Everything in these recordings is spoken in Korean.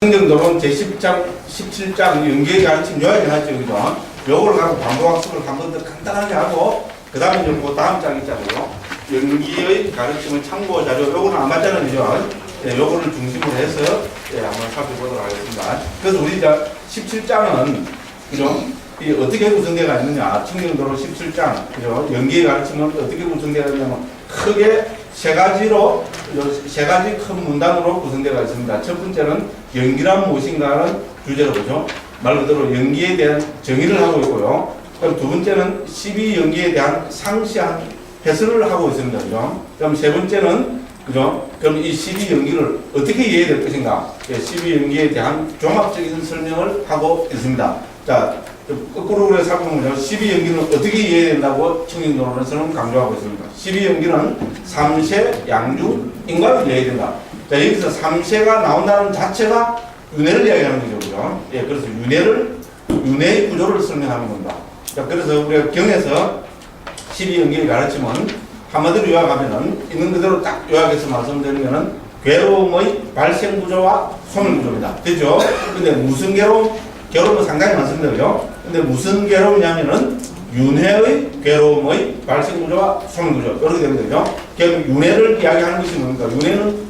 행정도론 제10장, 17장 연계에 가르친 요약이 하죠, 그죠? 요걸 가지고 반복학습을 한 번 더 간단하게 하고, 그 다음에 그 다음 장 있잖아요. 연기의 가르침을 참고 자료, 요거는 안 맞잖아요, 그죠? 예, 요거를 중심으로 해서, 예, 한번 살펴보도록 하겠습니다. 그래서 우리 이제 17장은, 그죠? 이 어떻게 구성되어 있느냐. 청정도로 17장, 그죠? 연기의 가르침은 어떻게 구성되어 있냐면, 크게 세 가지 큰 문단으로 구성되어 있습니다. 첫 번째는 연기란 무엇인가는 주제로 보죠. 말 그대로 연기에 대한 정의를 하고 있고요. 그럼 두 번째는 12연기에 대한 상세한 해설을 하고 있습니다. 그죠? 그럼 세 번째는, 그죠? 그럼 이 12연기를 어떻게 이해될 것인가? 12연기에 대한 종합적인 설명을 하고 있습니다. 자, 거꾸로 살펴보면 12연기는 어떻게 이해된다고 청정도론에서는 강조하고 있습니다. 12연기는 삼세, 양주, 인과를 이해된다. 자, 여기서 삼세가 나온다는 자체가 윤회를 이야기하는 거죠. 그죠? 예, 그래서 윤회의 구조를 설명하는 겁니다. 자, 그래서 우리가 경에서 12연기를 가르치면 한마디로 요약하면은 있는 그대로 딱 요약해서 말씀드리면은 괴로움의 발생 구조와 소멸 구조입니다. 됐죠? 근데 무슨 괴로움? 괴로움은 상당히 많습니다. 그죠? 근데 무슨 괴로움이냐면은 윤회의 괴로움의 발생 구조와 소멸 구조. 이렇게 되면 되죠? 그럼 윤회를 이야기하는 것이 뭡니까? 윤회는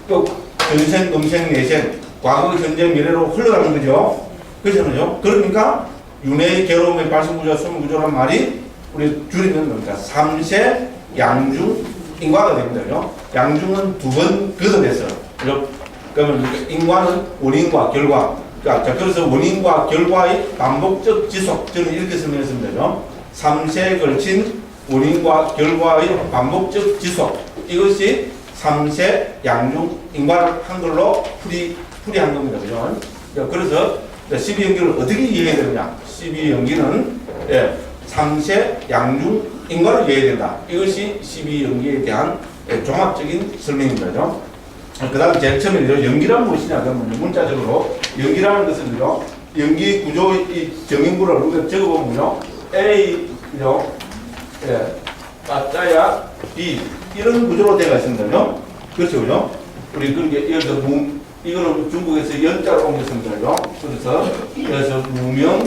또 전생, 음생, 내생, 과거, 현재, 미래로 흘러가는 거죠. 그렇잖아요. 그러니까 윤회의 괴로움의 발생 구조와 소멸 구조란 말이 우리 줄이면 뭡니까? 삼세, 양중, 인과가 됩니다. 그죠? 양중은 두 번 거듭해서. 그죠? 그러면 인과는 원인과 결과. 자, 그래서 원인과 결과의 반복적 지속, 저는 이렇게 설명했습니다. 3세에 걸친 원인과 결과의 반복적 지속, 이것이 3세 양중 인과를 한글로 풀이한 겁니다. 그죠? 그래서 12연기를 어떻게 이해해야 되느냐? 12연기는 3세 양중 인과를 이해해야 된다. 이것이 12연기에 대한 종합적인 설명입니다. 그죠? 그 다음에 제일 처음에 연기란 무엇이냐 그러면 문자적으로 연기라는 것은 연기 구조의 이 정인구를 우리가 적어보면요 A 그죠? 예, 가짜야 B 이런 구조로 되어 있습니다. 그죠? 그렇죠, 그죠? 우리 그렇게 예를 들어 이거는 중국에서 연자로 옮겼습니다. 그죠? 그래서 무명,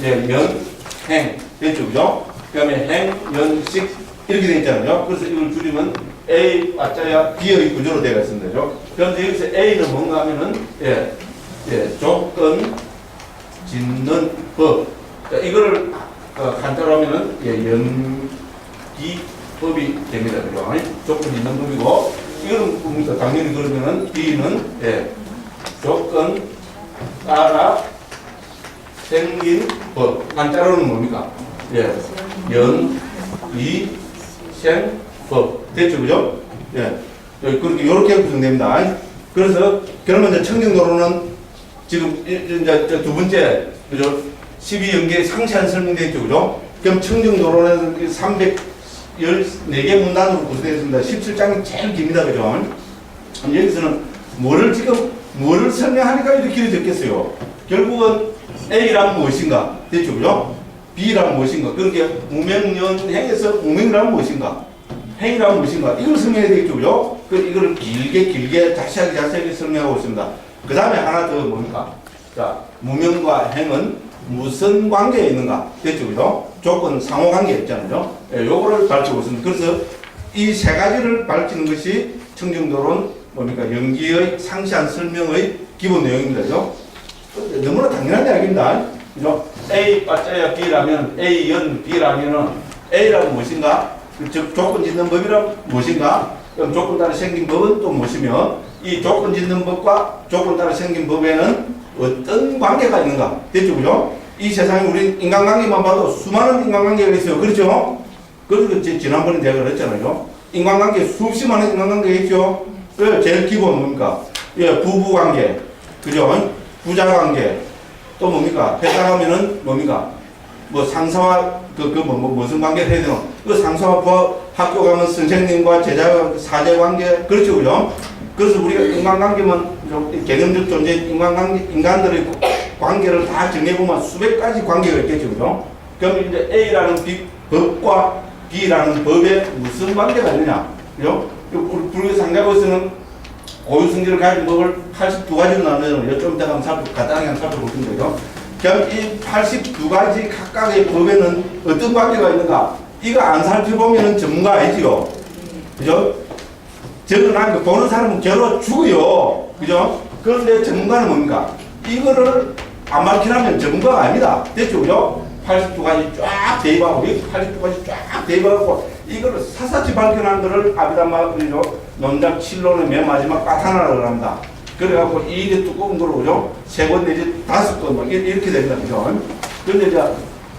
예, 연, 행 됐죠, 그죠? 그다음에 행, 연, 식 이렇게 되어 있잖아요. 그래서 이걸 줄이면 A, 아짜야, B의 구조로 되어 있습니다. 그런데 여기서 A는 뭔가 하면은, 조건, 짓는 법. 자, 이거를, 간단로 하면은, 연기법이 됩니다. 그죠? 조건 짓는 법이고, 이거는 뭡니까? 당연히 그러면은, B는, 조건, 따라, 생긴 법. 한자로는 뭡니까? 생, 됐죠, 그죠? 예. 그렇게, 요렇게 구성됩니다. 그래서, 그러면 이제 청정도로는 지금, 이제 두 번째, 그죠? 12연계의 상세한 설명되어 있죠, 그죠? 그럼 청정도로는 314개 문단으로 구성되어 있습니다. 17장이 제일 깁니다, 그죠? 여기서는 뭐를 설명하니까 이렇게 길어졌겠어요? 결국은 A란 무엇인가? 됐죠, 그죠? B란 무엇인가? 그렇게 무명연행에서 무명이란 무엇인가? 행이란 무엇인가? 이걸 설명해야 되겠죠, 그죠? 이걸 길게 자세하게 설명하고 있습니다. 그 다음에 하나 더 뭡니까? 자, 무명과 행은 무슨 관계에 있는가? 됐죠, 그죠? 조건 상호 관계에 있잖아요. 요거를 밝히고 있습니다. 그래서 이 세 가지를 밝히는 것이 청정도론 뭡니까? 연기의 상세한 설명의 기본 내용입니다, 그죠? 너무나 당연한 이야기입니다. 그죠? A, 빠짜야 B라면, A, 연, B라면은 A라는 무엇인가? 즉, 조건 짓는 법이란 무엇인가? 그럼 조건 따라 생긴 법은 또 무엇이며, 이 조건 짓는 법과 조건 따라 생긴 법에는 어떤 관계가 있는가? 됐죠, 그죠? 이 세상에 우리 인간관계만 봐도 수많은 인간관계가 있어요. 그렇죠? 그래서 지난번에 내가 그랬잖아요. 인간관계, 수없이 많은 인간관계가 있죠? 제일 기본 뭡니까? 부부관계. 그죠? 부자관계. 또 뭡니까? 회사 가면은 뭡니까? 뭐 상사와 무슨 관계를 해야 되노? 그 상사와 학교 가면 선생님과 제자 사제 관계 그렇죠, 그죠? 그래서 우리가 인간관계만 개념적 존재 인간들의 관계를 다 정해보면 수백 가지 관계가 있겠죠, 그죠? 그럼 이제 A라는 법과 B라는 법에 무슨 관계가 있느냐, 그죠? 우리 불교 상가에서는 고유성질을 가진 법을 82가지로 나누잖아요. 좀 이따가 간단하게 한번 살펴볼 텐데요. 그럼 이 82가지 각각의 법에는 어떤 관계가 있는가? 이거 안 살펴보면 전문가 아니지요. 그죠? 적어나니까 보는 사람은 결로 죽어요. 그죠? 그런데 전문가는 뭡니까? 이거를 안 밝히려면 전문가가 아닙니다. 됐죠? 그죠? 82가지 쫙 대입하고, 82가지 쫙 대입하고, 이거를 사사치 밝혀놓은 거를 아비담마, 그죠? 논작 7론의 맨 마지막 빠타나라고 합니다. 그래갖고 이게 두꺼운 거로, 그죠? 3권 내지 5권, 막 이렇게 됩니다. 그죠? 근데 이제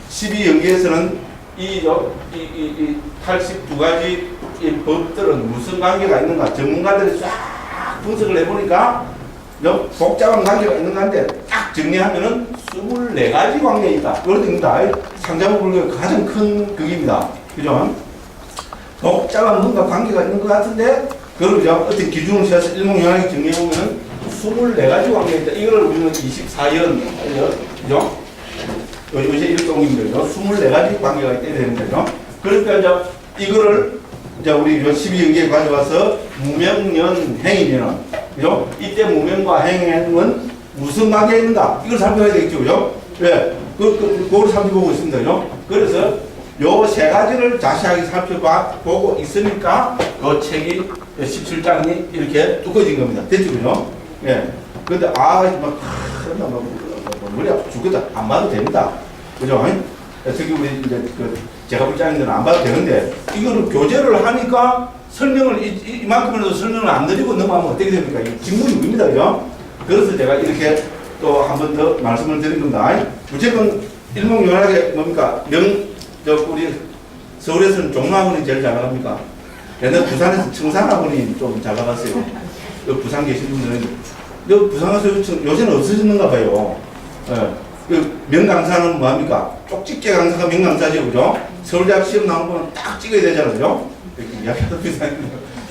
12연기에서는 이 82가지 이 법들은 무슨 관계가 있는가? 전문가들이 쫙 분석을 해보니까 복잡한 관계가 있는 건데 딱 정리하면은 24가지 관계가 있다. 그렇습니다. 상자문불교의 가장 큰 극입니다. 그죠? 복잡한 뭔가 관계가 있는 것 같은데 그걸 그죠? 어떤 기준을 세워서 일목요연하게 정리해보면 24가지 관계가 있다. 이걸 우리는 24연, 그죠? 요새 일동입니다. 24가지 관계가 있게 되는 거죠. 그러니까 이제 이거를 이제 우리 12연기에 가져와서 무명연행이면은, 그죠? 이때 무명과 행은 무슨 관계가 있는가? 이걸 살펴봐야 되겠죠, 그죠? 왜? 그걸 살펴보고 있습니다, 그죠? 그래서 요 3가지를 자세하게 살펴보고 있으니까 그 책이 17장이 이렇게 두꺼워진 겁니다. 됐죠, 그죠? 예. 근데, 머리 아파 죽겠다. 안 봐도 됩니다. 그죠? 특히 우리 이제 제가 불장님들은 안 봐도 되는데 이거를 교재를 하니까 설명을 이만큼이라도 설명을 안 드리고 넘어가면 어떻게 됩니까? 이게 직무유기입니다. 그죠? 그래서 제가 이렇게 또 한 번 더 말씀을 드린 겁니다. 무조건 일목요연하게 뭡니까? 우리 서울에서는 종로학원이 제일 잘 나갑니까? 옛날 부산에서 청산학원이 좀 잘 나갔어요. 부산 계신 분들은 부산 가서 요새는 없어졌는가 봐요. 예. 그 명강사는 뭐합니까? 쪽집게 강사가 명강사죠, 그죠? 서울대학 시험 나오면 딱 찍어야 되잖아요, 그죠? 이렇게 이야기하다 비슷한데.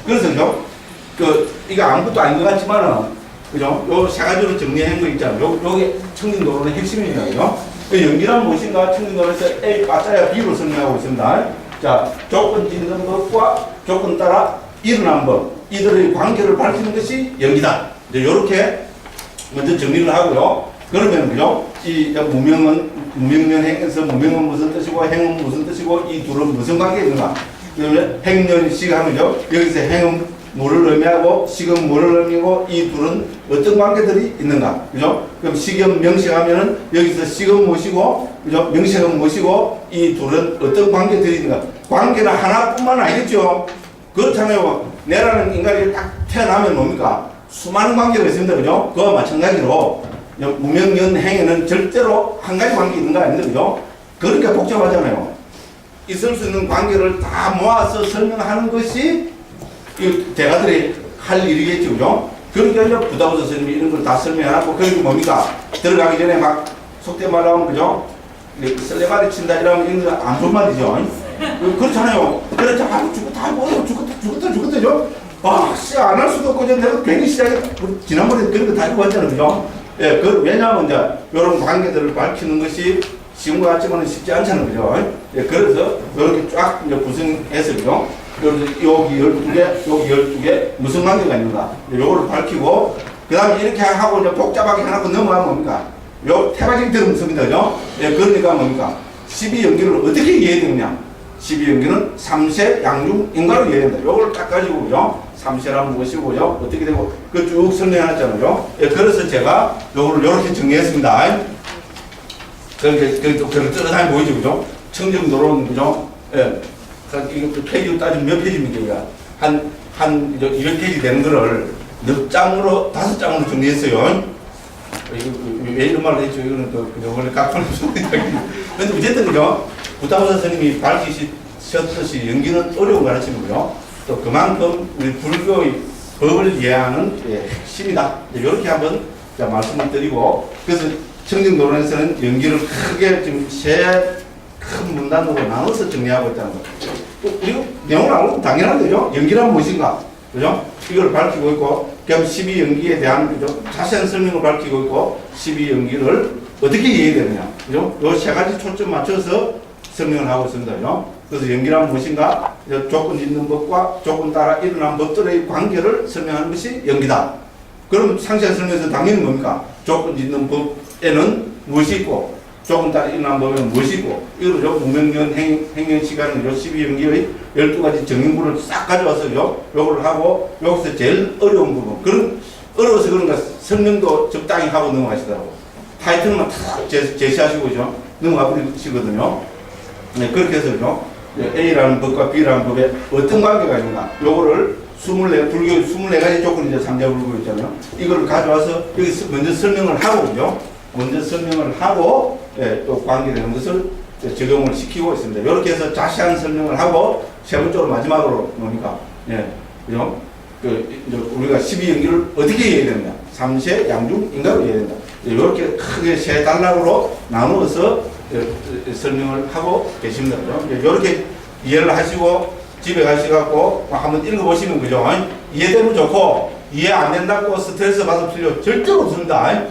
그래서, 그죠? 이거 아무것도 아닌 것 같지만은, 그죠? 요 3가지로 정리한 거 있잖아요. 요게 청진도론의 핵심입니다, 그죠? 연기란 무엇인가? 청진도론에서 A, 빠짜야 B로 설명하고 있습니다. 자, 조건 짓는 것과 조건 따라 일어난 법, 이들의 관계를 밝히는 것이 연기다. 이제 요렇게 먼저 정리를 하고요. 그러면, 그죠? 이 무명은, 무명연행에서 무명은 무슨 뜻이고, 행은 무슨 뜻이고, 이 둘은 무슨 관계가 있는가? 그러면 행연식 하면요. 여기서 행은 뭐를 의미하고, 식은 뭐를 의미하고, 이 둘은 어떤 관계들이 있는가? 그죠? 그럼 식은 명식하면은 여기서 식은 무엇이고, 그죠? 명식은 무엇이고, 이 둘은 어떤 관계들이 있는가? 관계는 하나뿐만 아니겠죠? 그렇잖아요. 내라는 인간이 딱 태어나면 뭡니까? 수많은 관계가 있습니다. 그죠? 그와 마찬가지로, 무명연행에는 절대로 한 가지 관계 있는 거 아닙니다. 그죠? 그러니까 복잡하잖아요. 있을 수 있는 관계를 다 모아서 설명하는 것이 이 대가들이 할 일이겠죠. 그죠? 그러니까 이제 부다부서 스님이 이런 걸 다 설명하고, 그리고 뭡니까? 들어가기 전에 막 속된 말로 하면, 그죠? 썰레발이 친다 이러면 이런 거 안 좋은 말이죠. 그렇잖아요. 그래서 죽었다죠? 안 할 수도 없고, 내가 괜히 시작에, 지난번에 그런 거 다 읽고 왔잖아요. 그죠? 예, 왜냐하면 이제 이런 관계들을 밝히는 것이 쉬운 것 같지만 쉽지 않잖아요. 그죠? 예, 그래서 이렇게 쫙 이제 구성해서, 그죠? 그래서 여기 12개, 여기 12개, 무슨 관계가 있는가? 요거를 밝히고, 그 다음에 이렇게 하고 이제 복잡하게 해놓고 넘어가면 뭡니까? 요 태바질 들은 습니다. 그죠? 예, 그러니까 뭡니까? 12연기를 어떻게 이해해야 되느냐? 12연기는 3세 양중 인과로 이해된다. 요걸 딱 가지고, 그죠? 3세란 무엇이고요? 어떻게 되고, 그 쭉 설명해놨잖아요. 예, 그래서 제가 요거를 요렇게 정리했습니다. 그렇게 뜨뜻하게 보이죠, 그죠? 청정도로는, 그죠? 예. 이거 페이지로 따지면 몇 페이지입니까, 이거? 한 200페이지 되는 거를 몇 장으로, 5장으로 정리했어요. 왜 이런 말을 했죠? 이거는 원래 깍두기 소리다. 근데 어쨌든, 그죠? 부다부사 선생님이 밝히셨듯이 연기는 어려운 가르침이고요. 또 그만큼 우리 불교의 법을 이해하는 핵심이다. 이렇게 한번 말씀을 드리고, 그래서 청정도론에서는 연기를 크게 지금 세 큰 문단으로 나눠서 정리하고 있다는 거죠. 그리고 내용을 알고 당연한 거죠. 연기란 무엇인가? 그죠? 이걸 밝히고 있고, 그럼 12연기에 대한, 그죠? 자세한 설명을 밝히고 있고, 12연기를 어떻게 이해해야 되느냐? 그죠? 요 3가지 초점 맞춰서 설명을 하고 있습니다. 그죠? 그래서 연기란 무엇인가? 조건 있는 법과 조건 따라 일어난 법들의 관계를 설명하는 것이 연기다. 그럼 상세한 설명에서 당연히 뭡니까? 조건 있는 법에는 무엇이 있고 조건 따라 일어난 법에는 무엇이 있고 이걸 무명령 행령 시간은 요 12연기의 12가지 정인구를 싹 가져와서 요걸 하고 여기서 제일 어려운 부분 그런 어려워서 그런가 설명도 적당히 하고 넘어가시더라고. 타이틀만 탁 제시하시고 넘어가 버리시거든요. 네, 그렇게 해서 A라는 법과 B라는 법에 어떤 관계가 있는가 요거를 24, 불교 24가지 조건이 이제 삼자불교 있잖아요. 이걸 가져와서 여기서 먼저 설명을 하고 먼저 설명을 하고 또 관계되는 것을 적용을 시키고 있습니다. 이렇게 해서 자세한 설명을 하고 세 번째로 마지막으로 뭡니까? 그죠? 우리가 12연기를 어떻게 이해해야 됩니다. 삼세, 양중, 인가로 이해해야 된다. 이렇게 크게 세 단락으로 나누어서 설명을 하고 계십니다. 이렇게 이해를 하시고 집에 가셔갖고 한번 읽어보시면 그죠? 이해되면 좋고 이해 안 된다고 스트레스 받을 필요 절대로 없습니다.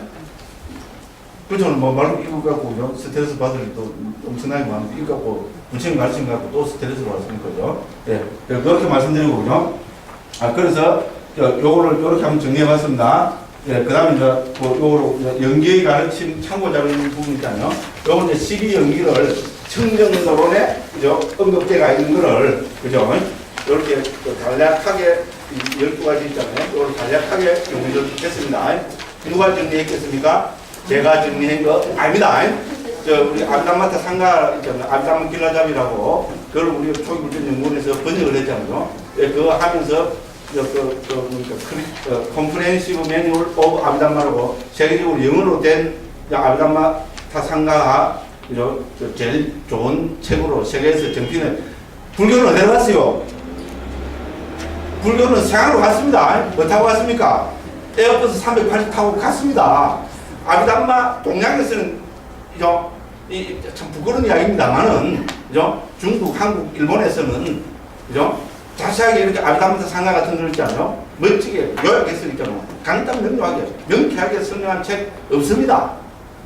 그렇죠? 말로 읽어갖고 스트레스 받을 일도 엄청나게 많은데 읽어갖고 부처님 가르침 갖고 또 스트레스 받습니까? 그죠? 예, 그렇게 말씀드리고 그죠? 그래서 요거를 이렇게 한번 정리해봤습니다. 예, 그 다음에 요거로 연기의 가르침 참고 자료 부분 있잖아요. 요거 이제 12연기를 청정론에 그죠? 언급대가 있는 거를 그죠? 이렇게 간략하게 12가지 있잖아요. 이걸 간략하게 정리를 했습니다. 누가 정리했겠습니까? 제가 정리한 거 아닙니다. 우리 아비담마타 상가 있잖아요. 아비담마 길라잡이라고 그걸 우리가 초기불전연구원에서 번역을 했잖아요. 예, 그거 하면서 컴프레hen시브 매뉴얼 오브 아비담마라고 세계적으로 영어로 된 아비담마타 상가가 제일 좋은 책으로 세계에서 정신을 불교는 어디로 갔어요? 불교는 서양으로 갔습니다. 뭐 타고 갔습니까? 에어버스 380 타고 갔습니다. 아비담마 동양에서는 참 부끄러운 이야기입니다만은 중국, 한국, 일본에서는 자세하게 이렇게 아비담마타 상가 같은 거 있잖아요. 멋지게 요약해서 있잖아요. 간단 명료하게 명쾌하게 설명한 책 없습니다.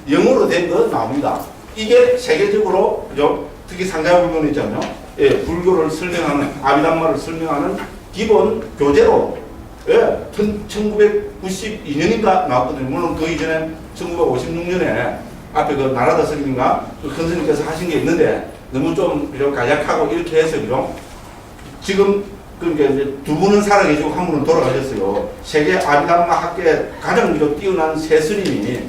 영어로 된 거 나옵니다. 이게 세계적으로 특히 상가불교는 있잖아요. 예, 불교를 설명하는 아비담마를 설명하는 기본 교재로 1992년인가 나왔거든요. 물론 그 이전에 1956년에 앞에 그 나라다 스님인가 그 큰 스님께서 하신 게 있는데 너무 좀 간략하고 이렇게 해서 지금 그러니까 이제 두 분은 살아계시고 한 분은 돌아가셨어요. 세계 아비담마 학계에 가장 뛰어난 세 스님이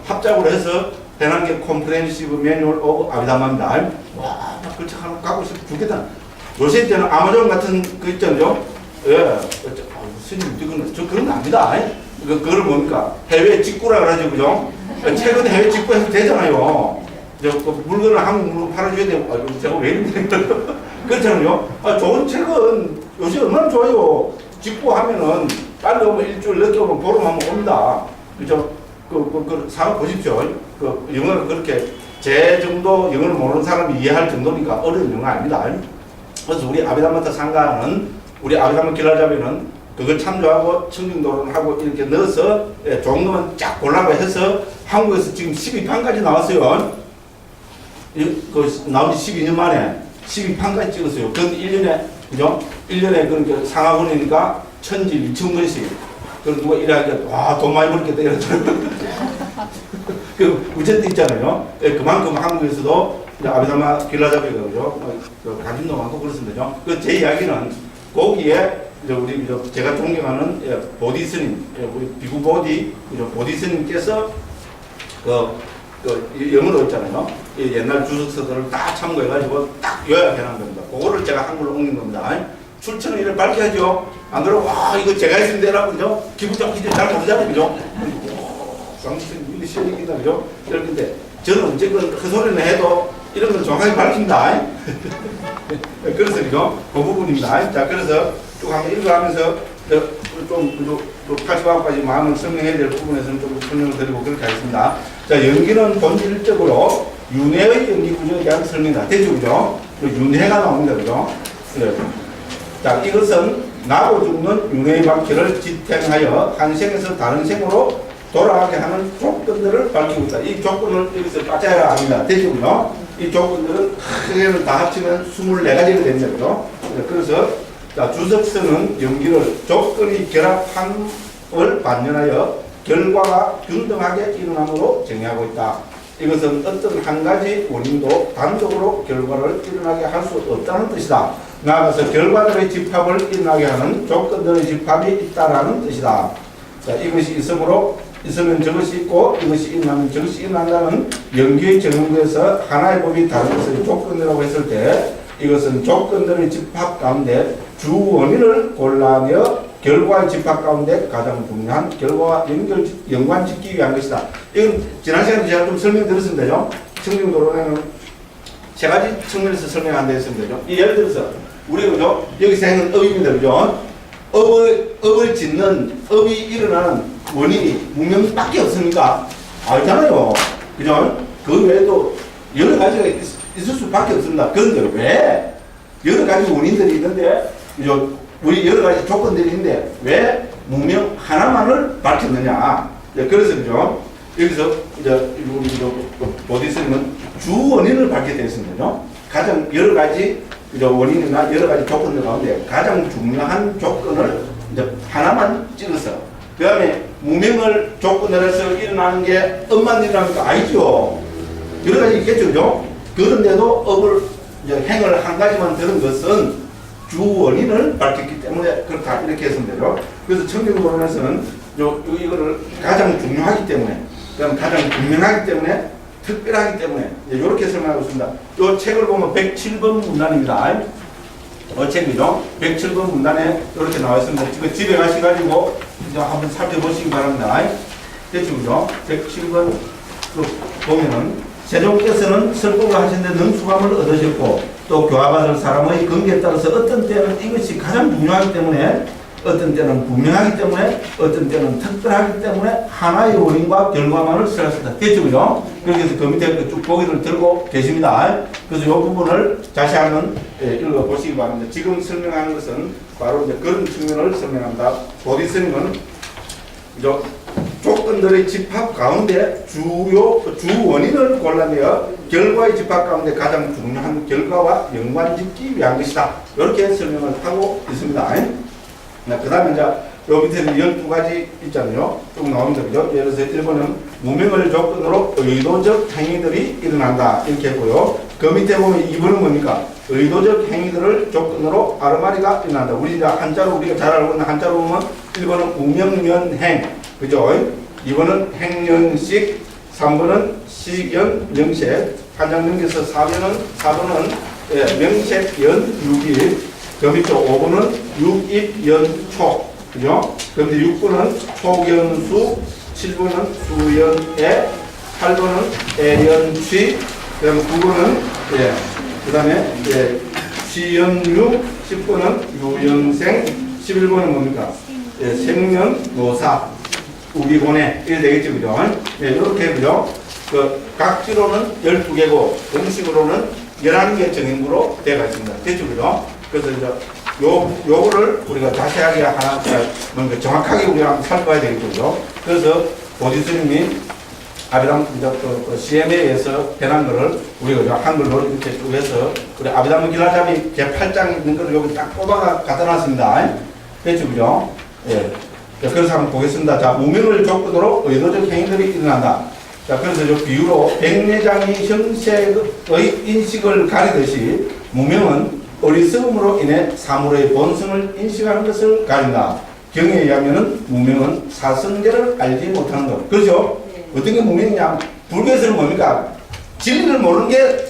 합작으로 해서 해난 게 컴프레hen시브 매뉴얼 오브 아비담마입니다. 와, 그 책 하나 갖고 싶어 죽겠다. 요새 때는 아마존 같은 그 있잖아요. 예, 스님 저 그런 거 아닙니다. 그거를 뭡니까? 해외 직구라 그러죠, 그죠? 최근에 해외 직구해서 되잖아요. 물건을 한국 물건 팔아줘야 되고, 제가 왜 이러는데? 그렇잖아요. 좋은 책은 요새 얼마나 좋아요. 직구하면은 빨리 오면 일주일 늦게 오면 보름 하면 옵니다. 그죠? 사람 보십시오. 영어를 그렇게 제 정도 영어를 모르는 사람이 이해할 정도니까 어려운 영어 아닙니다. 그래서 우리 아비담마타 상가는 우리 아비담마 길라잡이는 그걸 참조하고 청정도론하고 이렇게 넣어서 좋은 것만 쫙 골라고 해서 한국에서 지금 12판까지 나왔어요. 나온 지 12년 만에 12판까지 찍었어요. 그건 1년에, 그죠? 1년에 그러니까 상하권이니까 1000질 2000권씩. 그럼 누가 일하니까, 와, 돈 많이 벌겠다, 이러더라고요. 어쨌든 있잖아요. 그만큼 한국에서도 아비담마 길라잡이가, 그죠? 관심도 많고 그렇습니다. 제 이야기는 거기에 우리 제가 존경하는 보디 스님, 우리 비구 보디, 보디 스님께서 영어로 있잖아요. 옛날 주석서들을 다 참고해가지고 딱 요약해놓은 겁니다. 그거를 제가 한글로 옮긴 겁니다. 출처는 이를 밝혀야죠. 안 그러고, 와, 이거 제가 했으면 되라고, 그죠? 기분 좋게 잘 모르잖아요, 그죠? 강수님, 이게 시험이다, 그죠? 이렇게. 저는 어쨌든 헛소리는 해도 이런 건 정확하게 밝힌다. 그래서, 그죠? 그 부분입니다. 자, 그래서 쭉 한번 읽어가면서 좀 80화까지 마음을 설명해야 될 부분에서는 좀 설명을 드리고 그렇게 하겠습니다. 자, 연기는 본질적으로 윤회의 연기 구조에 대한 설명이다. 됐죠, 그죠? 윤회가 나옵니다, 그죠? 네. 자, 이것은 나고 죽는 윤회의 방식을 지탱하여 한 생에서 다른 생으로 돌아가게 하는 조건들을 밝히고 있다. 이 조건을 여기서 빠져야 합니다. 됐죠, 그죠? 이 조건들은 크게는 다 합치면 24가지가 됩니다, 그죠? 그래서 자, 주석선은 연기를 조건이 결합함을 반영하여 결과가 균등하게 일어남으로 정의하고 있다. 이것은 어떤 한 가지 원인도 단독으로 결과를 일어나게 할 수 없다는 뜻이다. 나아가서 결과들의 집합을 일어나게 하는 조건들의 집합이 있다라는 뜻이다. 자, 이것이 있으면 저것이 있고 이것이 일어나면 저것이 일어난다는 연기의 정의에서 하나의 법이 다른 것을 조건이라고 했을 때 이것은 조건들의 집합 가운데 주 원인을 골라내어 결과의 집합 가운데 가장 중요한 결과와 연관짓기 위한 것이다. 이건 지난 시간에 제가 좀 설명드렸습니다. 청정도론에는 세 가지 측면에서 설명 안 되었습니다. 예를 들어서 우리 그죠? 여기서 행은 업입니다. 그죠? 업을 짓는 업이 일어나는 원인이 무명밖에 없습니까? 알잖아요. 그죠? 그 외에도 여러 가지가 있을 수밖에 없습니다. 그런데 왜 여러 가지 원인들이 있는데 그죠? 우리 여러 가지 조건들이 있는데 왜 무명 하나만을 밝혔느냐? 그래서 그죠? 여기서 이제 우리 보디스님은 주 원인을 밝게 되었습니다. 가장 여러 가지 원인이나 여러 가지 조건들 가운데 가장 중요한 조건을 이제 하나만 찍어서 그 다음에 무명을 조건으로 해서 일어나는 게 업만 일어납니까? 아니죠. 여러 가지 있겠죠. 그죠? 그런데도 업을 이제 행을 한 가지만 들은 것은 주 원인을 밝혔기 때문에 그렇다 이렇게 했으면 되죠. 그래서 청정도론에서는 이거를 가장 중요하기 때문에 그다음 가장 분명하기 때문에 특별하기 때문에 이렇게 설명하고 있습니다. 이 책을 보면 107번 문단입니다. 책이죠. 107번 문단에 이렇게 나와 있습니다. 지금 집에 가셔가지고 이제 한번 살펴보시기 바랍니다. 됐죠? 107번 보면은 세종께서는 설법을 하시는데 능수감을 얻으셨고 또 교화받을 사람의 관계에 따라서 어떤 때는 이것이 가장 중요하기 때문에 어떤 때는 분명하기 때문에 어떤 때는 특별하기 때문에 하나의 원인과 결과만을 쓰였습니다. 됐죠? 그래서 그 밑에 쭉 보기를 들고 계십니다. 그래서 이 부분을 다시 한번 읽어보시기 바랍니다. 지금 설명하는 것은 바로 이제 그런 측면을 설명합니다. 보디스님은 조건들의 집합 가운데 주 원인을 골라내어 결과의 집합 가운데 가장 중요한 결과와 연관짓기 위한 것이다. 이렇게 설명을 하고 있습니다. 그 다음에 이제 요 밑에는 12가지 있잖아요. 쭉 나옵니다. 그죠? 예를 들어서 1번은 무명을 조건으로 의도적 행위들이 일어난다. 이렇게 했고요. 그 밑에 보면 2번은 뭡니까? 의도적 행위들을 조건으로 아르마리가 일어난다. 우리 이제 한자로 우리가 잘 알고 있는 한자로 보면 1번은 무명연행. 그죠? 2번은 행연식. 3번은 식연명색. 한장 넘겨서 4번은 명색연육일. 그 밑에 5번은 육입연초, 그죠? 그런데 6번은 초견수, 7번은 수연애, 8번은 애연취, 그 다음에 9번은, 그 다음에, 취연유, 10번은 유연생, 11번은 뭡니까? 생년노사, 우기고내, 이래 되겠죠, 그죠? 이렇게, 그죠? 각지로는 12개고, 공식으로는 11개 정인구로 되어 있습니다. 됐죠, 그죠? 그래서 이제 요거를 우리가 자세하게 하나 뭔가 정확하게 우리가 한번 살펴봐야 되겠죠. 그래서 보디스님이 아비담 그 CMA에서 변한 거를 우리가 한글로 이렇게 쭉 해서 우리 아비담 길라잡이 제 8장 있는 거를 여기 딱 뽑아가 갖다 놨습니다. 됐죠, 그죠? 예. 그래서 한번 보겠습니다. 자, 무명을 조건으로 의도적 행위들이 일어난다. 자, 그래서 요 비유로 백내장이 형색의 인식을 가리듯이 무명은 어리석음으로 인해 사물의 본성을 인식하는 것을 가린다. 경에 의하면 무명은 사성제를 알지 못하는 것. 그렇죠? 네. 어떤 게 무명이냐? 불교에서는 뭡니까? 진리를 모르는 게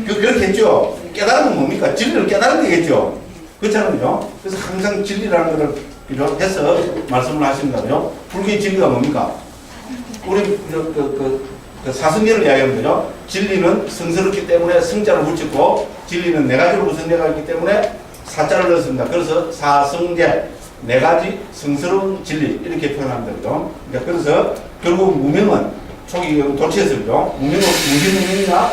그렇겠죠. 깨달은 건 뭡니까? 진리를 깨달은 게겠죠. 그렇잖아요. 그래서 항상 진리라는 것을 해서 말씀을 하십니다. 그죠? 불교의 진리가 뭡니까? 우리 사성제를 이야기하는 거죠. 진리는 성스럽기 때문에 성자를 붙였고 진리는 네 가지로 구성되어 있기 때문에 사자를 넣었습니다. 그래서 사성제, 네 가지 성스러운 진리 이렇게 표현합니다. 그죠? 그러니까 그래서 결국 무명은 초기 도치에서 그죠? 무명은 무슨 무명이냐?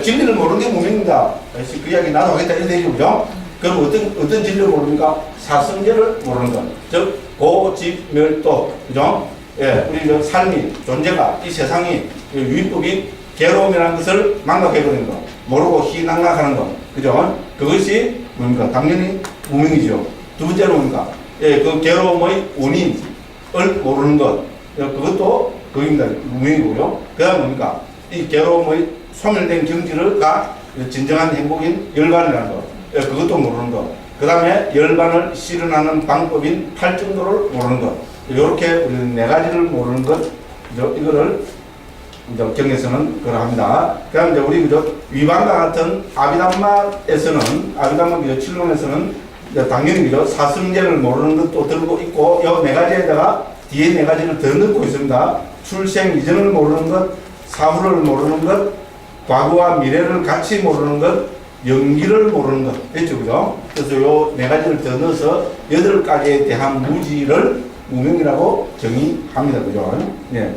진리를 모르는 게 무명입니다. 그 이야기 나도 하겠다 이런 얘기죠. 그죠? 그럼 어떤 진리를 모릅니까? 사성제를 모르는 것. 즉 고집멸도. 그죠? 예, 우리 삶이, 존재가, 이 세상이, 유익법이 괴로움이라는 것을 망각해버리는 것, 모르고 희망락하는 것, 그죠? 그것이 뭡니까? 당연히 무명이죠. 두 번째는 뭡니까? 예, 그 괴로움의 원인을 모르는 것. 그것도 거기입니다. 무명이고요. 그 다음 뭡니까? 이 괴로움의 소멸된 경지가 진정한 행복인 열반이라는 것. 예, 그것도 모르는 것. 그 다음에 열반을 실현하는 방법인 팔정도를 모르는 것. 이렇게 우리는 네 가지를 모르는 것. 이거를 이제 경에서는 그걸 합니다. 그 다음에 이제 우리 그저 위반과 같은 아비담마에서는, 아비담마 칠론에서는 당연히 그저 사성제를 모르는 것도 들고 있고, 이 네 가지에다가 뒤에 네 가지를 더 넣고 있습니다. 출생 이전을 모르는 것, 사후를 모르는 것, 과거와 미래를 같이 모르는 것, 연기를 모르는 것. 됐죠, 그죠? 그래서 요 네 가지를 더 넣어서 8가지에 대한 무지를 무명이라고 정의합니다. 그죠? 예.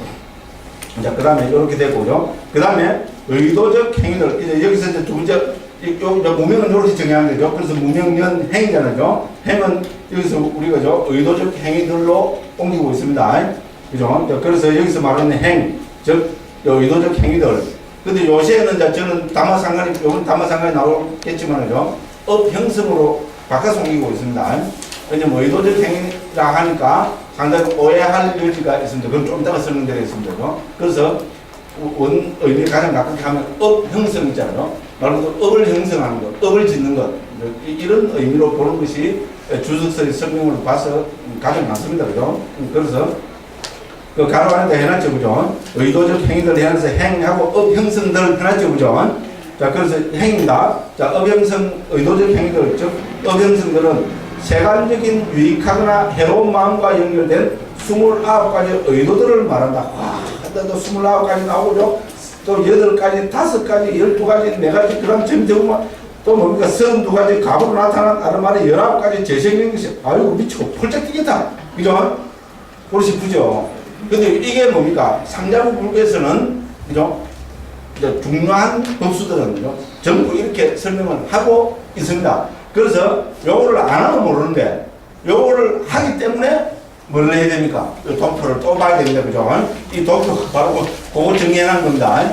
자, 그 다음에 이렇게 되고요. 그 다음에 의도적 행위들. 이제 여기서 이제 두 번째, 무명은 이렇게 정의하는 거죠. 그래서 무명년 행위잖아요. 행은 여기서 우리가 의도적 행위들로 옮기고 있습니다. 그죠? 그래서 여기서 말하는 행, 즉, 의도적 행위들. 근데 요새는 저는 담화상관이, 요건 담화상관이 나오겠지만요. 업형성으로 바꿔서 옮기고 있습니다. 왜냐면 의도적 행위라 하니까 상당히 오해할 여지가 있습니다. 그건 좀 이따가 설명드리겠습니다. 그래서 원 의미를 가장 가깝게 하면 업 형성 있잖아요. 말 그대로 업을 형성하는 것, 업을 짓는 것, 이런 의미로 보는 것이 주석서의 설명을 봐서 가장 많습니다. 그죠? 그래서 그 가로 안에다 해놨죠. 그죠? 의도적 행위들 해놔서 행하고 업 형성들 해놨죠. 그죠? 자, 그래서 행입니다. 자, 업 형성, 의도적 행위들, 즉, 업 형성들은 세간적인 유익하거나 해로운 마음과 연결된 29가지 의도들을 말한다. 와, 또 29가지 나오죠. 또 8가지, 5가지, 12가지, 4가지, 그 다음 점점 또 뭡니까? 32가지 갑으로 나타난 아르마리 19가지 재생인 것이, 아이고, 미치고 펄쩍 뛰겠다. 그죠? 그러고 싶으죠. 근데 이게 뭡니까? 상자부 불교에서는, 그죠? 중요한 법수들은, 그죠? 전부 이렇게 설명을 하고 있습니다. 그래서 요거를 안 하면 모르는데 요거를 하기 때문에 뭘 해야 됩니까? 도표를 또 봐야 됩니다. 그죠? 이 도표가 바로 그거 정리해놓은 겁니다.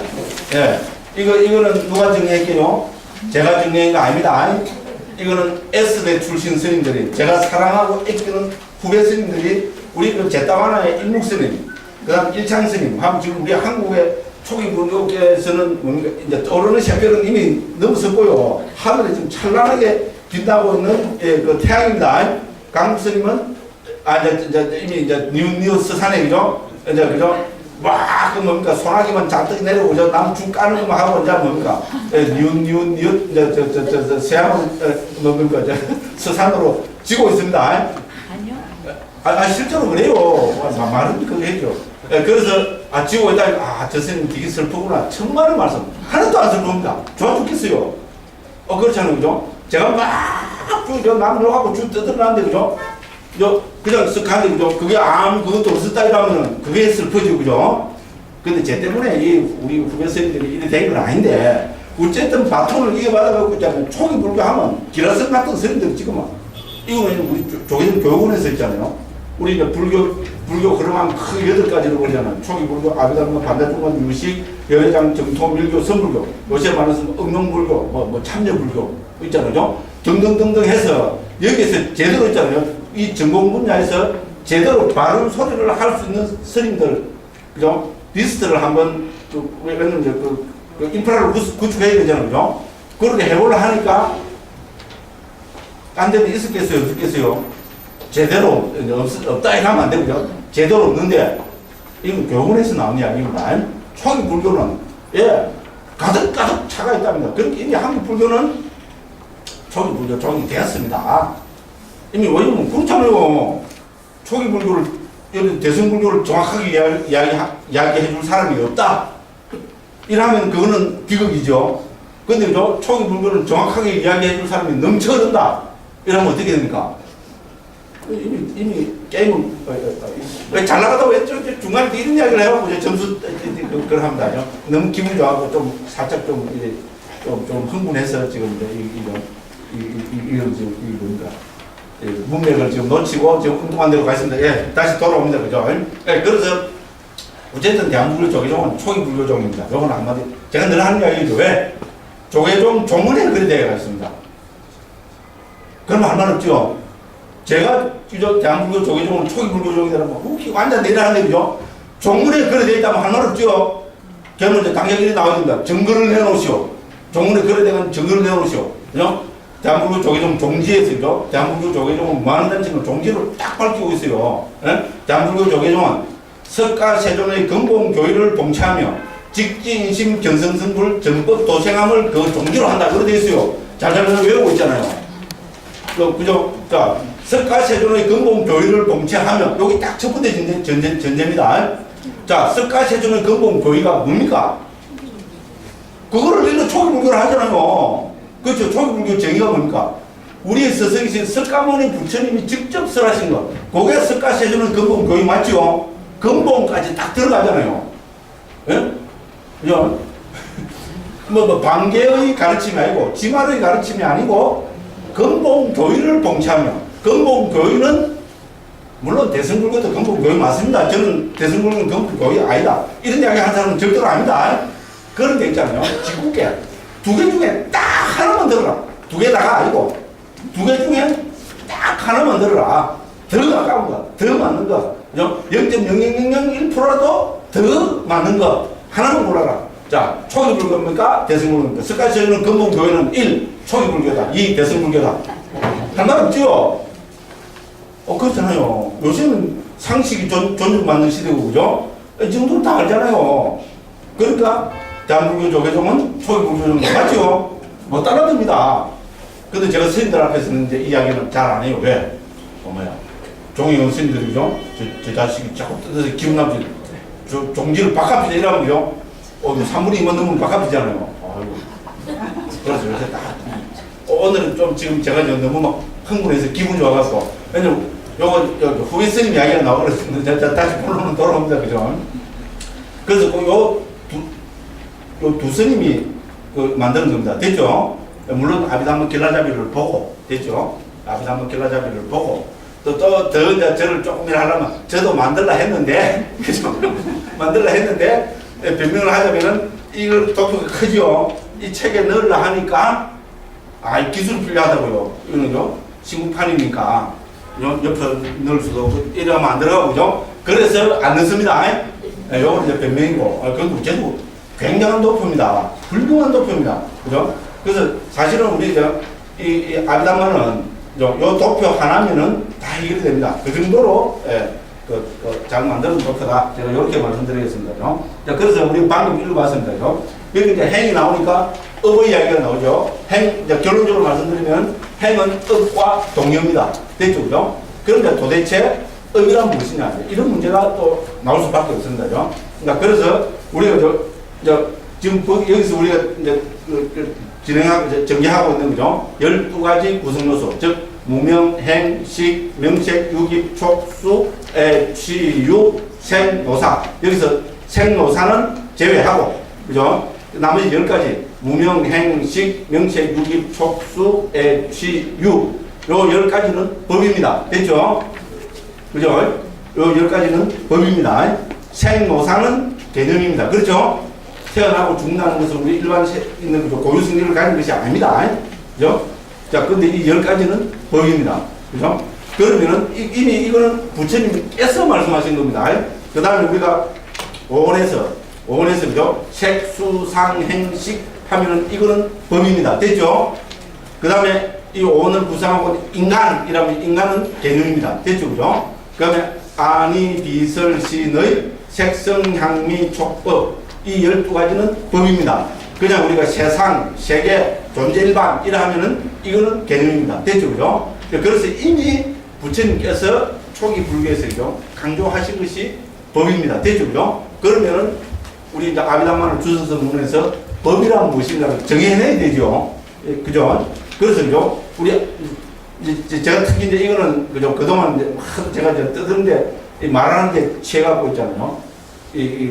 예. 이거는 누가 정리했게요? 제가 정리한 거 아닙니다. 이거는 S대 출신 스님들이, 제가 사랑하고 아끼는 후배 스님들이, 우리 그 제타와나의 일묵스님, 그 다음 일창스님, 지금 우리 한국의 초기 불교계에서는 뭡니까? 이제 떠오르는 샛별은 이미 넘었었고요. 하늘에 지금 찬란하게 빛나고 있는 그 태양입니다. 강국스님은 이미 이제 뉴스산에 그죠? 이제 그죠? 막 그 뭡니까? 소나기만 잔뜩 내려오고 남중 까는 것만 하고 이제 뭡니까? 이제 서양으로 뭡니까? 서산으로 지고 있습니다. 아니요. 실제로 그래요. 말은 그거 해죠. 그래서 지고 있다. 저 스님 되게 슬프구나. 천만의 말씀. 하나도 안 슬픕니다. 좋아 죽겠어요. 그렇잖아요. 그죠? 제가 막쭉 남들하고 쭉 떠들어놨는데, 그죠? 그냥 쓱 하는데, 그죠? 그게 그것도 없었다 이러면은 그게 슬퍼지고, 그죠? 근데 쟤 때문에 우리 후배 스님들이 이래 된 건 아닌데, 어쨌든 바톤을 이겨받아갖고 있잖아요. 초기 불교하면 기라성 같은 스님들이 지금 이거는 우리 조계종 교육원에서 있잖아요. 우리 이제 불교 그러면 큰 8가지로 보잖아요. 초기 불교, 아비담마, 반대중간, 유식, 여해장, 정토, 밀교, 선불교. 요새 말해서 응용불교, 참여불교 있잖아요. 등등등등 해서 여기에서 제대로 있잖아요. 이 전공 분야에서 제대로 바른 소리를 할 수 있는 스님들, 그죠? 리스트를 한번 그 인프라를 구축해야 되잖아요. 그죠? 그렇게 해보려 하니까 안 되면 있었겠어요? 없었겠어요? 제대로 없다 이러면 안 되고요. 제대로 없는데 이건 교훈에서 나온 이야기입니다. 초기 불교는 가득 차가 있답니다. 그렇게 이미 한국 불교는 초기 불교 종이 되었습니다. 이미 왜냐면 그렇잖아요. 초기 불교를 대승 불교를 정확하게 이야기해 줄 사람이 없다. 이러면 그거는 비극이죠. 근데 초기 불교를 정확하게 이야기해 줄 사람이 넘쳐든다. 이러면 어떻게 됩니까? 이미 게임은 잘 나가다고 했죠. 중간에 이런 이야기를 해갖고 점수 그걸 합니다. 너무 기분 좋아하고 좀 살짝 좀 흥분해서 지금 이런 지금 뭡니까? 문맥을 지금 놓치고 지금 엉뚱한 데로 가 있습니다. 다시 돌아옵니다. 그죠? 그래서 어쨌든 대한불교 조계종은 초기 불교종입니다. 요건 한마디 제가 늘 하는 이야기죠. 왜? 조계종 종문에 그리 되어 있습니다. 그럼 할 말 없죠. 제가 대한불교 조계종은 초기 불교종이라면 후기 완전 내려하는 거죠. 종문에 그래 되어 있다면 할 말 없죠. 그러면 이제 당연히 나와야 됩니다. 증거를 내놓으시오. 종문에 그래 되면 증거를 내놓으시오. 그죠? 대한불교 조계종 종지에서죠. 대한불교 조계종은 무한한 지금 종지를 딱 밝히고 있어요. 예? 대한불교 조계종은 석가 세존의 근본 교의를 봉치하며 직지인심 견성성불 전법 도생함을 그 종지로 한다. 그래 되어 있어요. 잘 외우고 있잖아요. 그죠? 자, 석가 세존의 근본 교의를 봉치하며 여기 딱 첫 번째 전제입니다. 자, 석가 세존의 근본 교의가 뭡니까? 그거를 우리는 초기 불교를 하잖아요. 그렇죠. 초기 불교 정의가 뭡니까? 우리의 스승이신 석가모니 부처님이 직접 설하신 것. 그게 석가 세존의 근본 교의 맞죠? 근본까지 딱 들어가잖아요. 예? 그죠? 반개의 가르침이 아니고, 지말의 가르침이 아니고, 근본 교의를 봉치하며, 근본 교의는, 물론 대승불교도 근본 교의 맞습니다. 저는 대승불교는 근본 교의 아니다. 이런 이야기 하는 사람은 절대로 아니다. 그런 게 있잖아요. 지국계. 두 개 중에 딱 하나만 들어라. 두 개 다가 아니고, 두 개 중에 딱 하나만 들어라. 더 가까운 거, 더 맞는 거. 0.00001%라도 더 맞는 거. 하나만 골라라. 자, 초기 불교입니까? 대승불교입니까? 석가시는 근본 교회는 1. 초기 불교다. 2. 대승불교다. 할 말 없죠? 그렇잖아요. 요새는 상식이 존중받는 시대고, 그죠? 이 정도는 다 알잖아요. 그러니까, 대한불교 조계종은 초기 불교종 맞죠? 못 따라듭니다. 근데 제가 스님들 앞에서는 이제 이야기는 잘 안 해요. 왜? 종이원 스님들이죠? 저 자식이 자꾸 뜯어서 기분 나쁘지. 종지를 바깥에 이러면요. 산물이 이만 넘으면 바깥이잖아요. 아이고. 그래서 요새 다. 오늘은 좀 지금 제가 너무 막 흥분해서 기분 좋아가서. 왜냐면 요거 후배 스님 이야기가 나오고 그랬는데 다시 본론은 돌아옵니다. 그죠? 그래서 요 두 스님이 만드는 겁니다. 됐죠? 물론 아비담마 길라잡이를 보고, 됐죠? 아비담마 길라잡이를 보고, 더 이제 저를 조금이라 하려면 저도 만들라 했는데, 그죠? 만들라 했는데, 변명을 하자면은 이걸 도표가 크죠? 이 책에 넣으려 하니까, 기술이 필요하다고요. 이거는요? 신구판이니까, 옆에 넣을 수도 없고, 이러면 안 들어가고, 그죠? 그래서 안 넣습니다. 요거는 이제 변명이고, 그것도 계속 굉장한 도표입니다. 훌륭한 도표입니다. 그죠? 그래서 사실은 우리 이 아비담마는 요 도표 하나면은 다 해결이 됩니다. 그 정도로 잘 만드는 도표다. 제가 이렇게 말씀드리겠습니다. 자, 그래서 우리 방금 읽어봤습니다. 여기 이제 행이 나오니까 업의 이야기가 나오죠. 이제 결론적으로 말씀드리면 행은 업과 동의입니다. 됐죠? 그죠? 그런데 도대체 업이란 무엇이냐? 이런 문제가 또 나올 수밖에 없습니다. 그러니까 그래서 우리가 지금 여기서 우리가 이제 진행하고 정리하고 있는 거죠. 12가지 구성 요소, 즉 무명, 행, 식, 명색, 유기, 촉수, 취유, 생노사. 여기서 생노사는 제외하고, 그죠? 나머지 10가지 무명, 행, 식, 명색, 유기, 촉수, 취유. 요 10가지는 법입니다. 됐죠? 그죠? 요 10가지는 법입니다. 생노사는 개념입니다. 그렇죠? 태어나고 죽는다는 것은 우리 일반 있는 고유승리를 가진 것이 아닙니다. 그죠? 자, 근데 이 10가지는 법입니다. 그죠? 그러면은 이미 이거는 부처님께서 말씀하신 겁니다. 그 다음에 우리가 5원에서 그죠? 색, 수, 상, 행, 식 하면은 이거는 법입니다. 됐죠? 그 다음에 이 5원을 구성하고 인간이라면 인간은 개념입니다. 됐죠? 그죠? 그 다음에 아니, 비설, 신의 색성, 향미, 촉법 이 12가지는 법입니다. 그냥 우리가 세상, 세계, 존재 일반 이라 하면은 이거는 개념입니다. 됐죠? 그죠? 그래서 이미 부처님께서 초기 불교에서 강조하신 것이 법입니다. 됐죠? 그죠? 그러면은 우리 이제 아비담마를 주선서 문에서 법이란 무엇인가를 정해내야 되죠. 그죠? 그래서 그죠? 우리 이제 제가 특히 이제 이거는 그죠? 그동안 이제 제가 이제 뜨던데 말하는 데 취해갖고 있잖아요.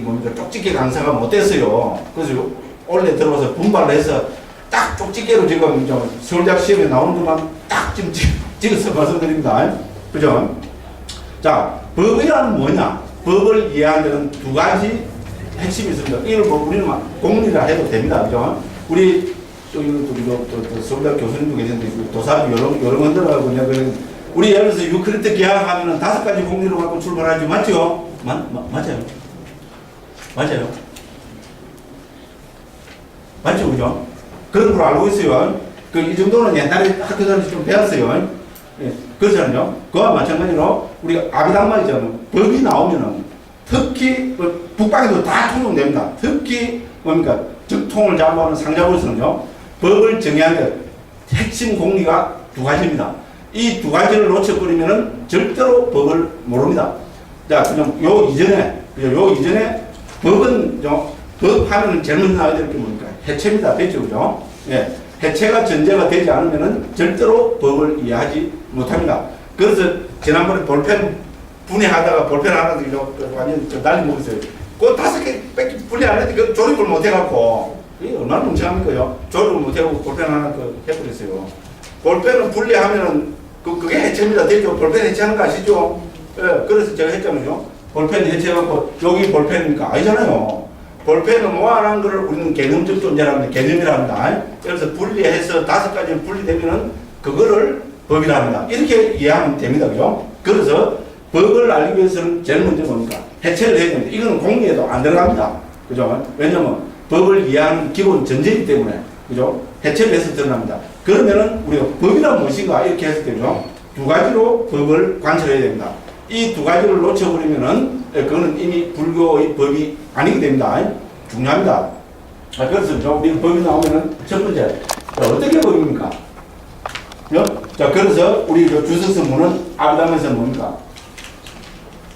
뭡니까, 쪽집게 강사가 못됐어요. 그래서 원래 들어와서 분발을 해서 딱 쪽집게로 지금 서울대학 시험에 나오는 것만 딱 지금 찍어서 말씀드립니다. 그죠? 자, 법이란 뭐냐? 법을 이해하는 데는 두 가지 핵심이 있습니다. 이걸 뭐 우리는 공리라 해도 됩니다. 그죠? 우리 또 서울대 교수님도 계신데, 도사도 여러 분들하고 그냥, 우리 예를 들어서 유크리트 계약하면은 5가지 공리로 갖고 출발하지, 맞죠? 맞아요. 맞아요. 맞죠, 그죠? 그런 걸 알고 있어요. 이 정도는 옛날에 학교 다닐 때좀 배웠어요. 예, 그렇잖아요. 그와 마찬가지로, 우리가 아비담마이잖아요. 법이 나오면은, 특히, 북방에도 다 통용됩니다. 특히, 뭡니까? 적통을 잡아오는 상자부에서는요, 법을 정의한 것, 핵심 공리가 2가지입니다. 이 2가지를 놓쳐버리면은 절대로 법을 모릅니다. 자, 그냥 요 이전에 법은, 법 하면은 제일 먼저 나와야 될 게 뭡니까? 해체입니다. 됐죠, 그죠? 예. 해체가 전제가 되지 않으면은 절대로 법을 이해하지 못합니다. 그래서 지난번에 볼펜 분해하다가 볼펜 하나 완전 난리 먹었어요. 그 5개 분해하는데 그 조립을 못해갖고, 이게 얼마나 멍청합니까요? 조립을 못해갖고 볼펜 하나 해버렸어요. 볼펜을 분리하면은 그게 해체입니다. 됐죠? 볼펜 해체하는 거 아시죠? 예, 그래서 제가 했잖아요. 볼펜 해체해갖고 여기 볼펜이니까 아니잖아요. 볼펜은 모아놓은 거를 우리는 개념적 존재랍니다. 개념이랍니다. 그래서 분리해서 5가지 분리되면은 그거를 법이라 합니다. 이렇게 이해하면 됩니다. 그죠? 그래서 법을 알기 위해서는 제일 먼저 뭡니까? 해체를 해야 됩니다. 이거는 공리에도 안 들어갑니다. 그죠? 왜냐면 법을 이해하는 기본 전제이기 때문에. 그죠? 해체를 해서 드러납니다. 그러면은 우리가 법이란 무엇인가 이렇게 했을 때죠. 2가지로 법을 관찰해야 됩니다. 이 2가지를 놓쳐버리면은 그거는 이미 불교의 법이 아니게 됩니다. 중요합니다. 그래서 우리 법이 나오면은 첫 번째, 어떻게 법입니까? 자, 그래서 우리 주석서문은 아비담에서는 뭡니까?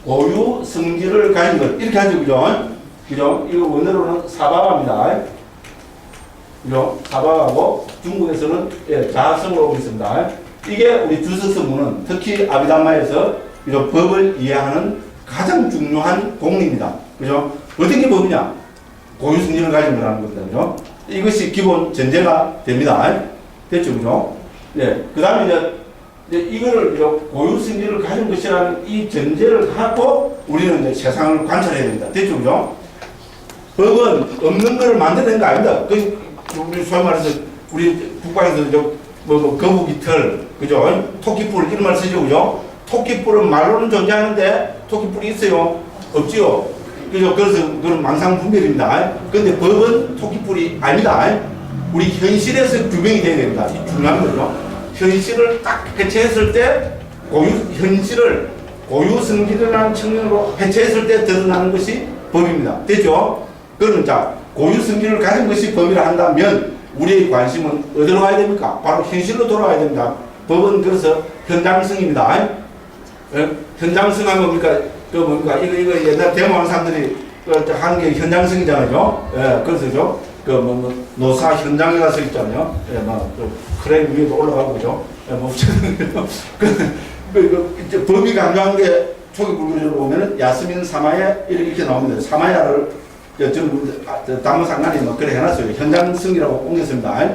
고유 성질을 가진 것. 이렇게 하죠, 그죠? 그죠? 이거 원어로는 사바합니다. 그죠? 사바하고 중국에서는 자성으로 오고 있습니다. 이게 우리 주석서문은 특히 아비담마에서 그죠? 법을 이해하는 가장 중요한 공리입니다. 그죠? 어떻게 법이냐? 고유 성질을 가진 거라는 겁니다. 그죠? 이것이 기본 전제가 됩니다. 됐죠? 그죠? 네. 그 다음에 이제 이거를 고유 성질을 가진 것이라는 이 전제를 갖고 우리는 이제 세상을 관찰해야 됩니다. 됐죠? 그죠? 법은 없는 걸 만들어낸 거 아닙니다. 우리 소위 말해서 우리 북방에서 거북이 털, 그죠? 토끼뿔 이런 말 쓰죠, 그죠? 토끼뿔은 말로는 존재하는데 토끼뿔이 있어요? 없지요? 그죠? 그래서 그건 망상분별입니다. 근데 법은 토끼뿔이 아닙니다. 우리 현실에서 규명이 돼야 됩니다. 중요한 거죠. 현실을 딱 해체했을 때 현실을 고유 성질이라는 측면으로 해체했을 때 드러나는 것이 법입니다. 됐죠? 그러면 자, 고유 성질을 가진 것이 법이라 한다면 우리의 관심은 어디로 가야 됩니까? 바로 현실로 돌아가야 됩니다. 법은 그래서 현장성입니다. 현장성 하면 뭡니까? 이거 옛날 대모하는 사람들이 하는 게 현장성이잖아요. 예, 그래서 노사 현장에 가서 있잖아요. 예, 크레인 위에도 올라가고, 그죠? 예, 법이 강조한 게 초기 불교적으로 보면은 야스민 사마야 이렇게 나옵니다. 사마야를 저는 담모상관이 그래 해놨어요. 현장성이라고 옮겼습니다.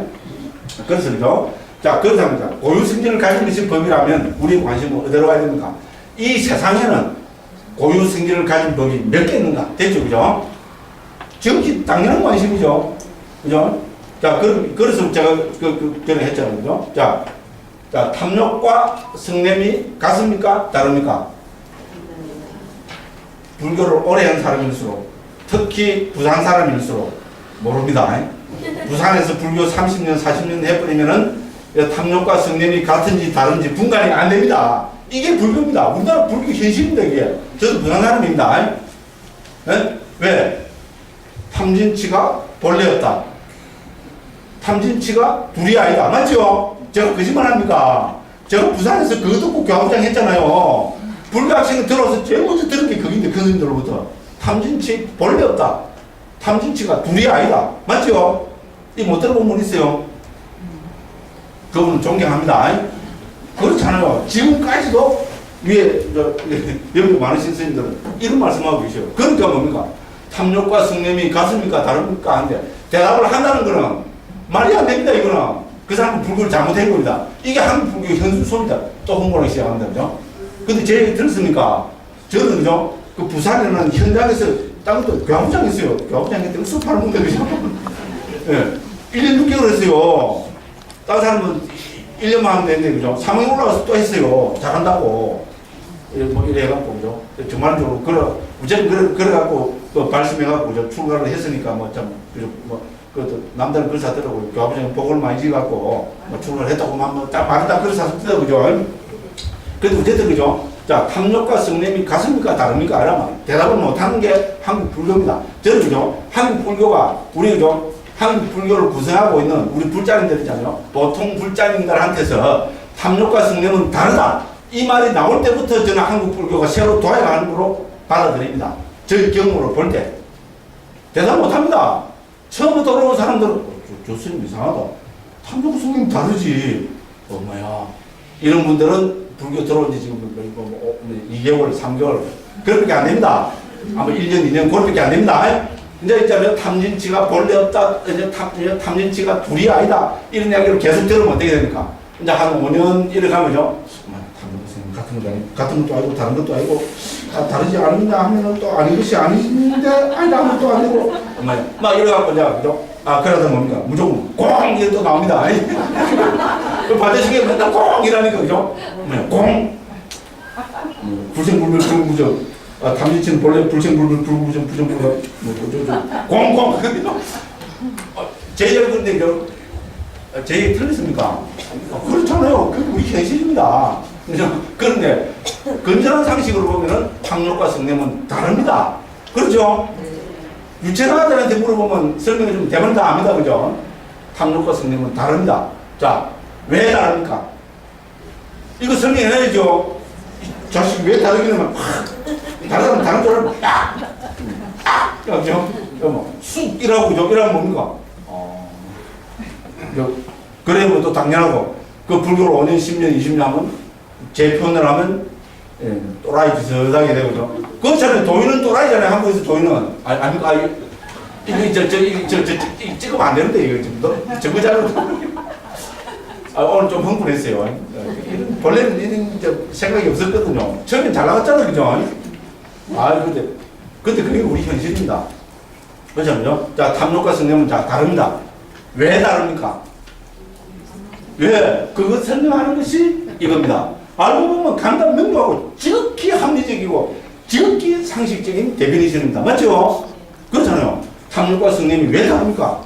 그래서 그죠? 자, 그렇답니다. 고유 성질을 가진 것이 법이라면 우리의 관심은 어디로 가야 됩니까? 이 세상에는 고유 성질을 가진 법이 몇 개 있는가? 됐죠? 그죠? 정치 당연한 관심이죠. 그죠? 자, 그래서 제가 전에 했잖아요. 그죠? 자, 탐욕과 성냄이 같습니까? 다릅니까? 불교를 오래 한 사람일수록, 특히 부산 사람일수록 모릅니다. 부산에서 불교 30년, 40년 해버리면은 탐욕과 성냄이 같은지 다른지 분간이 안 됩니다. 이게 불교입니다. 우리나라 불교 현실입니다, 이게. 저도 부산 사람입니다. 네? 왜? 탐진치가 본래였다. 탐진치가 둘이 아니다. 맞죠? 제가 거짓말 합니까? 제가 부산에서 그거 듣고 교합장 했잖아요. 불교 학생이 들어와서 제일 먼저 들은 게 그긴데, 선생님들로부터. 탐진치 본래였다. 탐진치가 둘이 아니다. 맞죠? 이 못 들어본 분 있어요? 그분은 존경합니다. 그렇잖아요. 지금까지도 위에 여기 많으신 스님들은 이런 말씀하고 계셔요. 그러니까 뭡니까? 탐욕과 성냄이 같습니까? 다릅니까? 하는데 대답을 한다는 거는 말이 안 됩니다. 이거는 그 사람은 불교를 잘못한 겁니다. 이게 한국 불교 현수소입니다. 또 홍보를 시작합니다. 그죠? 근데 제 얘기 들었습니까? 저는 그죠? 그 부산에는 현장에서 땅도 교합장 있어요. 교합장 있는데 수업하는 건데 그죠? 예. 1년 6개월 했어요. 다른 사람은 1년만 하면 되는데, 그죠? 3학년 올라가서 또 했어요. 잘한다고. 이래 해갖고, 그죠? 정말적으로, 그래갖고, 또 발심해갖고, 출가를 했으니까, 그죠? 그것도 남들은 그걸 사더라고요. 교합장에 복을 많이 지어갖고, 출가를 했다고, 말다 그걸 샀습니다. 그죠? 그래도 어쨌든, 그죠? 자, 탐욕과 성냄이 같습니까? 다릅니까? 알아만. 대답을 못하는 게 한국 불교입니다. 저는, 그죠? 한국 불교가, 우리, 그죠? 한국 불교를 구성하고 있는 우리 불자님들 있잖아요. 보통 불자님들한테서 탐욕과 성냄은 다르다. 이 말이 나올 때부터 저는 한국 불교가 새로 도약하는 걸로 받아들입니다. 저희 경험으로 볼 때. 대답 못합니다. 처음부터 들어온 사람들은 교수님 이상하다. 탐욕 성냄 다르지. 뭐야. 이런 분들은 불교 들어온 지 지금 2개월, 3개월 그렇게밖에 안 됩니다. 아마 1년, 2년 그렇게밖에 안 됩니다. 이제 있잖아요. 탐진치가 본래 없다. 이제 탐진치가 둘이 아니다. 이런 이야기를 계속 들으면 어떻게 됩니까? 이제 한 5년 이래 가면요. 같은 것도 아니고 다른 것도 아니고 다르지 않느냐 하면은 또 아닌 것이 아닌데 아니다 하면 또 아니고 막 이래갖고 이제 그죠? 그러다 뭡니까? 무조건 꽁 이게 또 나옵니다. 그 반대식에 맨날 꽁 이라니까 그죠? 꽁 불생불멸 불구정 탐진치는 본래 불생불멸 불구정 부정불구 꽁꽁 제 얘기 그런데 제 얘기 틀렸습니까? 그렇잖아요. 그게 우리 현실입니다. 그런데 건전한 상식으로 보면은 탐욕과 성냄은 다릅니다. 그렇죠? 유체가들한테 물어보면 설명해 주면 대부분 다 압니다. 그죠? 탐욕과 성냄은 다릅니다. 자, 왜 다릅니까? 이거 설명해야죠. 자식이 왜 다르기는 막 다르다면 다른 줄 알고 그죠? 쑥이라고 그죠? 이러면 뭡니까? 그래 뭐 또 당연하고 그 불교를 5년, 10년, 20년 하면 제 표현을 하면 또라이 비슷하게 되고죠. 그렇잖아요. 도인은 또라이잖아요. 한국에서 도인은 이거 찍으면 안 되는데 이거 지금 저거잖아요. 오늘 좀 흥분했어요. 본래는 이런 생각이 없었거든요. 처음엔 잘 나갔잖아요. 그죠? 근데 그게 우리 현실입니다. 그렇죠? 자, 탐욕과 성냄은 다릅니다. 왜 다릅니까? 왜? 그거 설명하는 것이 이겁니다. 알고 보면 간단 명료하고 지극히 합리적이고 지극히 상식적인 데피니션입니다. 맞죠? 그렇잖아요. 탐욕과 성냄이 왜 다릅니까?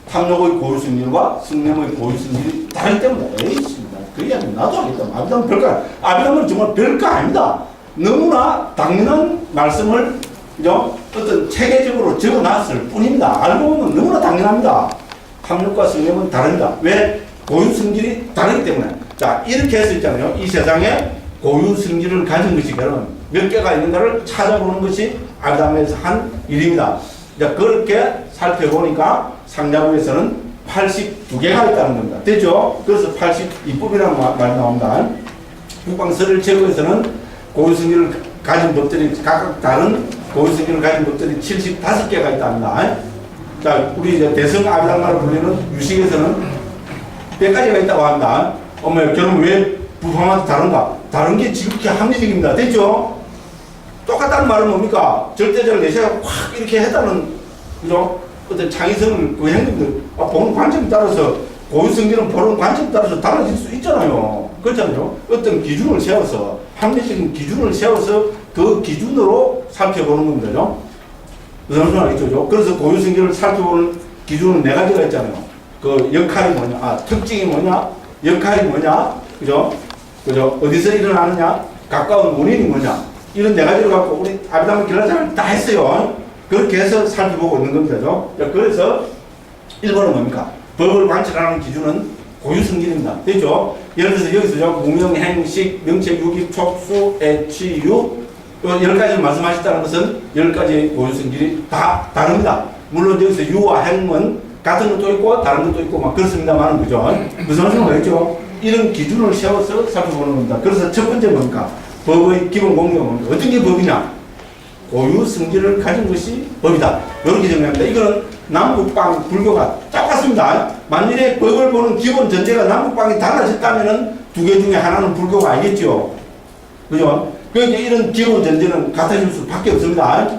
탐욕의 고유성질과 성냄의 고유성질이 다르기 때문에 에이씨입니다. 그 이야기는 나도 하겠다. 아비담은 별거 아비담은 정말 별거 아닙니다. 너무나 당연한 말씀을 그죠? 어떤 체계적으로 적어놨을 뿐입니다. 알고 보면 너무나 당연합니다. 탐욕과 성냄은 다릅니다. 왜? 고유 성질이 다르기 때문에. 자, 이렇게 해서 있잖아요. 이 세상에 고유 성질을 가진 것이 그러면 몇 개가 있는가를 찾아보는 것이 아담에서 한 일입니다. 자, 그렇게 살펴보니까 상자부에서는 82개가 있다는 겁니다. 됐죠? 그래서 82법이라는 말이 나옵니다. 국방설을 제거해서는 고유 성질을 가진 법들이 각각 다른 고유 성질을 가진 법들이 75개가 있답니다. 자, 우리 이제 대성 아비당마를 불리는 유식에서는 100가지가 있다고 합니다. 그럼 왜 부부마다 다른가? 다른 게 지극히 합리적입니다. 됐죠? 똑같다는 말은 뭡니까? 절대적을 내세가 확 이렇게 했다는, 그죠? 어떤 창의성을 그 행동들, 보는 관점에 따라서, 고유성질은 보는 관점에 따라서 달라질 수 있잖아요. 그렇잖아요. 어떤 기준을 세워서, 합리적인 기준을 세워서 그 기준으로 살펴보는 겁니다. 무슨 알겠죠? 그래서 고유성질을 살펴보는 기준은 4가지가 있잖아요. 그 역할이 뭐냐, 특징이 뭐냐, 역할이 뭐냐, 그죠? 어디서 일어나느냐, 가까운 원인이 뭐냐, 이런 4가지를 갖고 우리 아비담을 길라장을 다 했어요. 그렇게 해서 살펴보고 있는 겁니다. 그래서 1번은 뭡니까? 법을 관찰하는 기준은 고유성질입니다. 됐죠? 예를 들어서 여기서 무명, 행식, 명체, 유기, 촉수, 애취, 유, 10가지를 말씀하셨다는 것은 10가지 고유성질이 다 다릅니다. 물론 여기서 유와 행은 같은 것도 있고 다른 것도 있고 막 그렇습니다만 그죠? 무슨 말씀을 했죠? 이런 기준을 세워서 살펴보는 겁니다. 그래서 첫 번째 뭡니까? 법의 기본 공료가 뭡니까? 어떤 게 법이냐? 고유 성질을 가진 것이 법이다. 이렇게 정리합니다. 이거는 남북방 불교가 똑같습니다. 만일에 법을 보는 기본 전제가 남북방이 달라졌다면은 2개 중에 하나는 불교가 아니겠죠. 그죠? 그러니까 이런 기본 전제는 같아질 수밖에 없습니다.